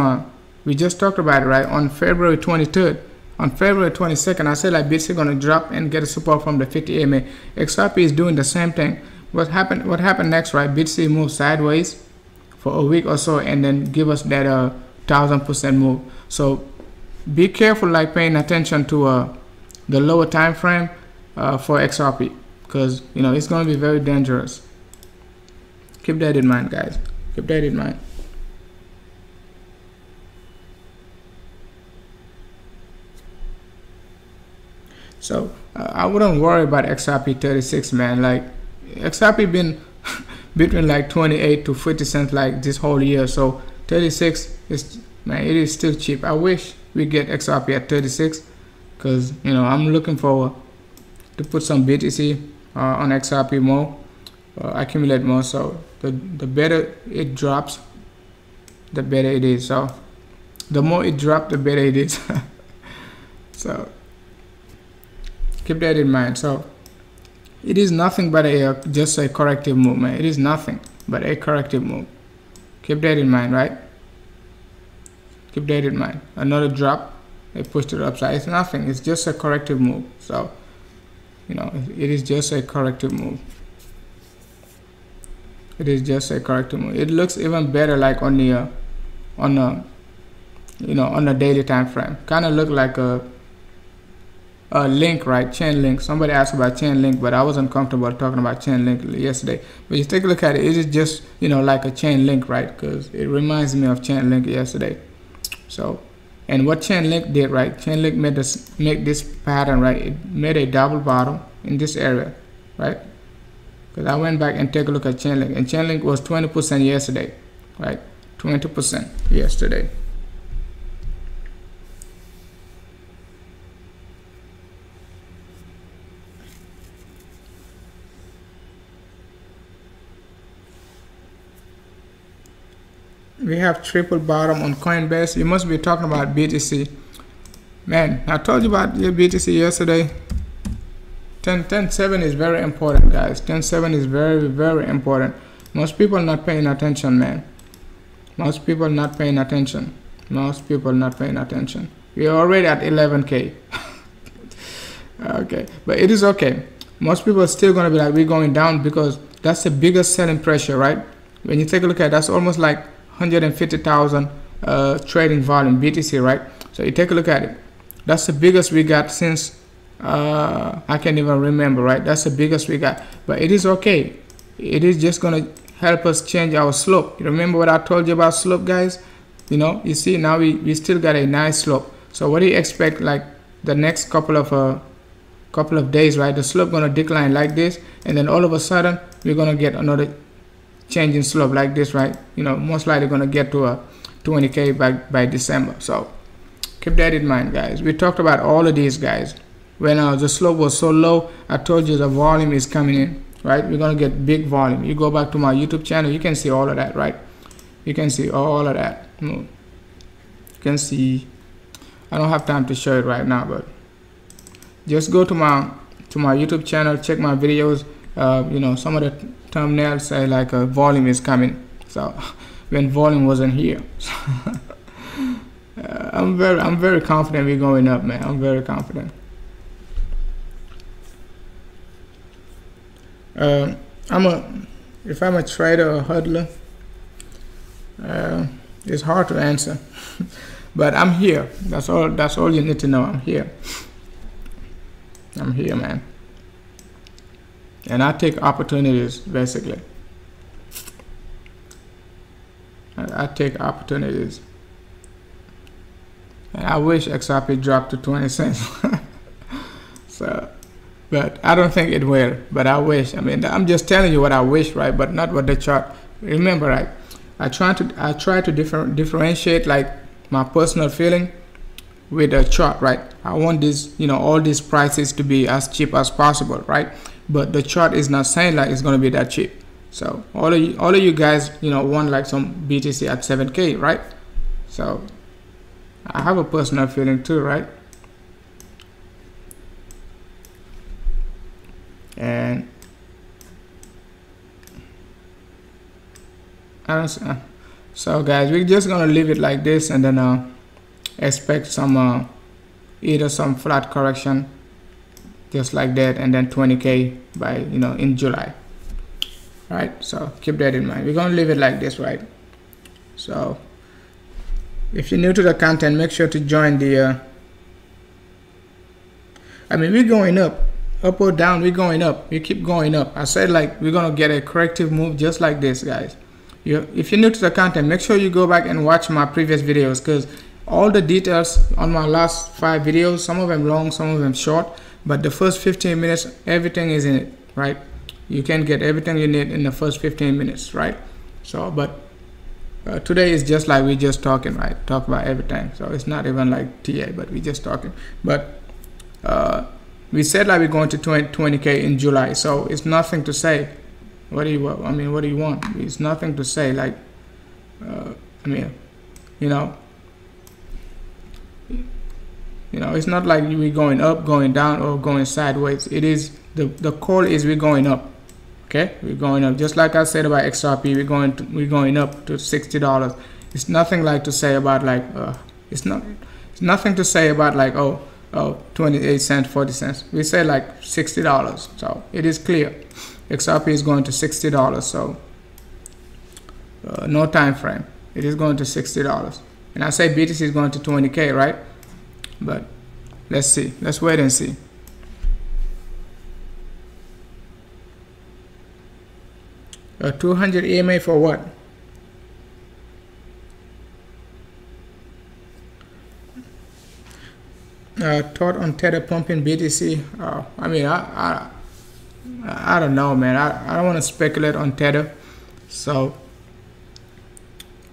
[SPEAKER 1] we just talked about it, right? On February 23rd, on February 22nd, I said like BTC gonna drop and get a support from the 50 EMA. XRP is doing the same thing. What happened next, right? BTC moved sideways for a week or so, and then give us that 1000% move. So be careful, like paying attention to the lower time frame for XRP, because it's going to be very dangerous. Keep that in mind, guys. Keep that in mind. So I wouldn't worry about XRP 36, man. Like XRP been between like 28 to 50 cents like this whole year. So 36 is, man, it is still cheap. I wish we get XRP at 36. Because I'm looking forward to put some BTC on XRP more, accumulate more. So the better it drops, the better it is. So the more it drops, the better it is. So keep that in mind. So it is nothing but just a corrective move, man. It is nothing but a corrective move. Keep that in mind, right? Keep that in mind. Another drop. They push to the upside. It's nothing. It's just a corrective move. So, it is just a corrective move. It is just a corrective move. It looks even better like on the on the daily time frame. Kind of look like a link, right? Chain link. Somebody asked about chain link, but I wasn't comfortable talking about chain link yesterday. But you take a look at it. It is just like a chain link, right? Because it reminds me of chain link yesterday. So. And what chain link did, right? Chain link made this pattern, right? It made a double bottom in this area, right? Because I went back and take a look at chain link, and chain link was 20% yesterday, right? 20% yesterday. We have triple bottom on Coinbase. You must be talking about BTC. Man, I told you about your BTC yesterday. 10.7 is very important, guys. 10.7 is very, very important. Most people are not paying attention, man. Most people are not paying attention. Most people are not paying attention. We are already at 11K. Okay, but it is okay. Most people are still going to be like, we're going down, because that's the biggest selling pressure, right? When you take a look at it, that's almost like 150,000 trading volume BTC, right? So you take a look at it. That's the biggest we got since I can't even remember, right? That's the biggest we got. But it is okay. It is just gonna help us change our slope. You remember what I told you about slope, guys? You see now we still got a nice slope. So what do you expect, like the next couple of days, right? The slope gonna decline like this, and then all of a sudden we're gonna get another change in slope like this, right? Most likely gonna get to a 20K by December. So keep that in mind, guys. We talked about all of these, guys. When the slope was so low, I told you the volume is coming in. right? We're gonna get big volume. You go back to my YouTube channel, you can see all of that, right? You can see all of that. You can see, I don't have time to show it right now, but just go to my YouTube channel, check my videos. You know, some of the thumbnails say like volume is coming, so when volume wasn't here. I'm very confident we're going up, man. I'm very confident. If I'm a trader or hodler, it's hard to answer. But I'm here. That's all you need to know. I'm here. I'm here, man. And I take opportunities, basically. I take opportunities. And I wish XRP dropped to 20 cents. So, but I don't think it will. But I wish. I mean, I'm just telling you what I wish, right? But not what the chart. Remember, right? I try to differentiate like my personal feeling with a chart, right? I want this, you know, all these prices to be as cheap as possible, right? But the chart is not saying like it's going to be that cheap. So all of you guys, you know, want like some BTC at 7K, right? So I have a personal feeling too, right? And so guys, we're just gonna leave it like this, and then expect some either some flat correction just like that, and then 20K by, you know, in July, right? So keep that in mind. We're gonna leave it like this, right? So if you're new to the content, make sure to join the I mean, we're going up or down, we're going up. We keep going up. I said like we're gonna get a corrective move just like this, guys. If you're new to the content, make sure you go back and watch my previous videos, because all the details on my last 5 videos, some of them long, some of them short, but the first 15 minutes, everything is in it, right? You can get everything you need in the first 15 minutes, right? So, but today is just like we're just talking, right? Talk about everything. So it's not even like TA, but we're just talking. But we said like we're going to 20K in July, so it's nothing to say. What do you want? I mean, what do you want? It's nothing to say. Like, I mean, you know, it's not like we're going up, going down, or going sideways. It is the call is we're going up. Okay, we're going up. Just like I said about XRP, we're going up to $60. It's nothing like to say about like it's nothing to say about like 28 cents, 40 cents. We say like $60. So it is clear. XRP is going to $60, so no time frame. It is going to $60, and I say BTC is going to 20K, right? But let's see. Let's wait and see. A 200 EMA for what? Thought on Tether pumping BTC. I mean, I don't know, man. I don't want to speculate on Tether. So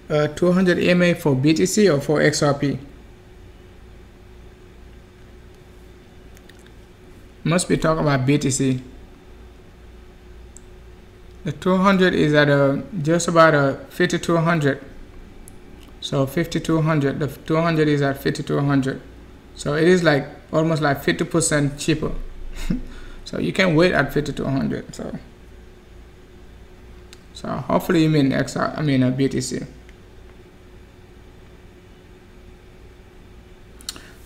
[SPEAKER 1] 200 EMA for BTC or for XRP? Must be talking about BTC. The 200 is at just about 5200. So 5200. The 200 is at 5200. So it is like almost like 50% cheaper. So you can wait at 5200. So hopefully you mean BTC.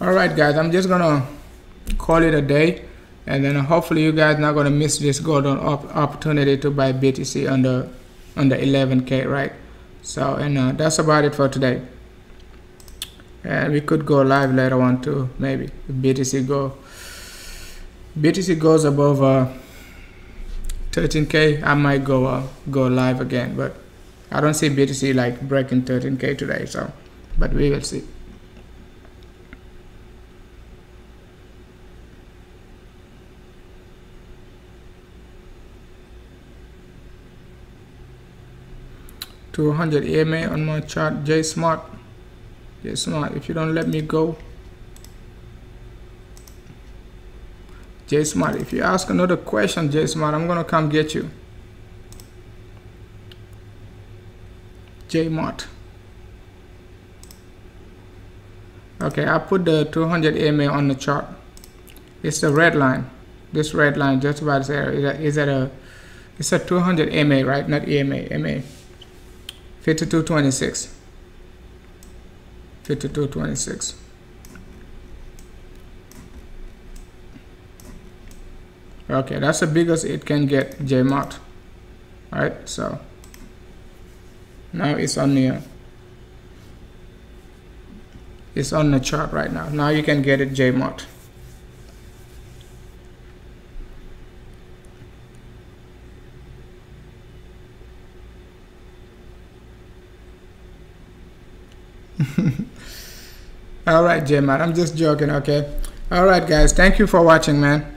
[SPEAKER 1] All right, guys. I'm just gonna call it a day, and then hopefully you guys not gonna miss this golden opportunity to buy BTC under 11K, right? So and that's about it for today. And we could go live later on too, maybe if BTC goes above 13K, I might go live again, but I don't see BTC like breaking 13K today. So, but we will see. $200 EMA on my chart. J Smart, if you don't let me go, J Smart, if you ask another question, J Smart, I'm gonna come get you. J Mart. Okay, I put the 200 EMA on the chart. It's the red line. This red line just about there. It's a 200 EMA, right? Not EMA, MA. 52.26. 52.26. Okay, that's the biggest it can get, JMart. Alright, so now it's on the chart right now. Now you can get it, JMart. Alright, JMart, I'm just joking, okay? Alright guys, thank you for watching, man.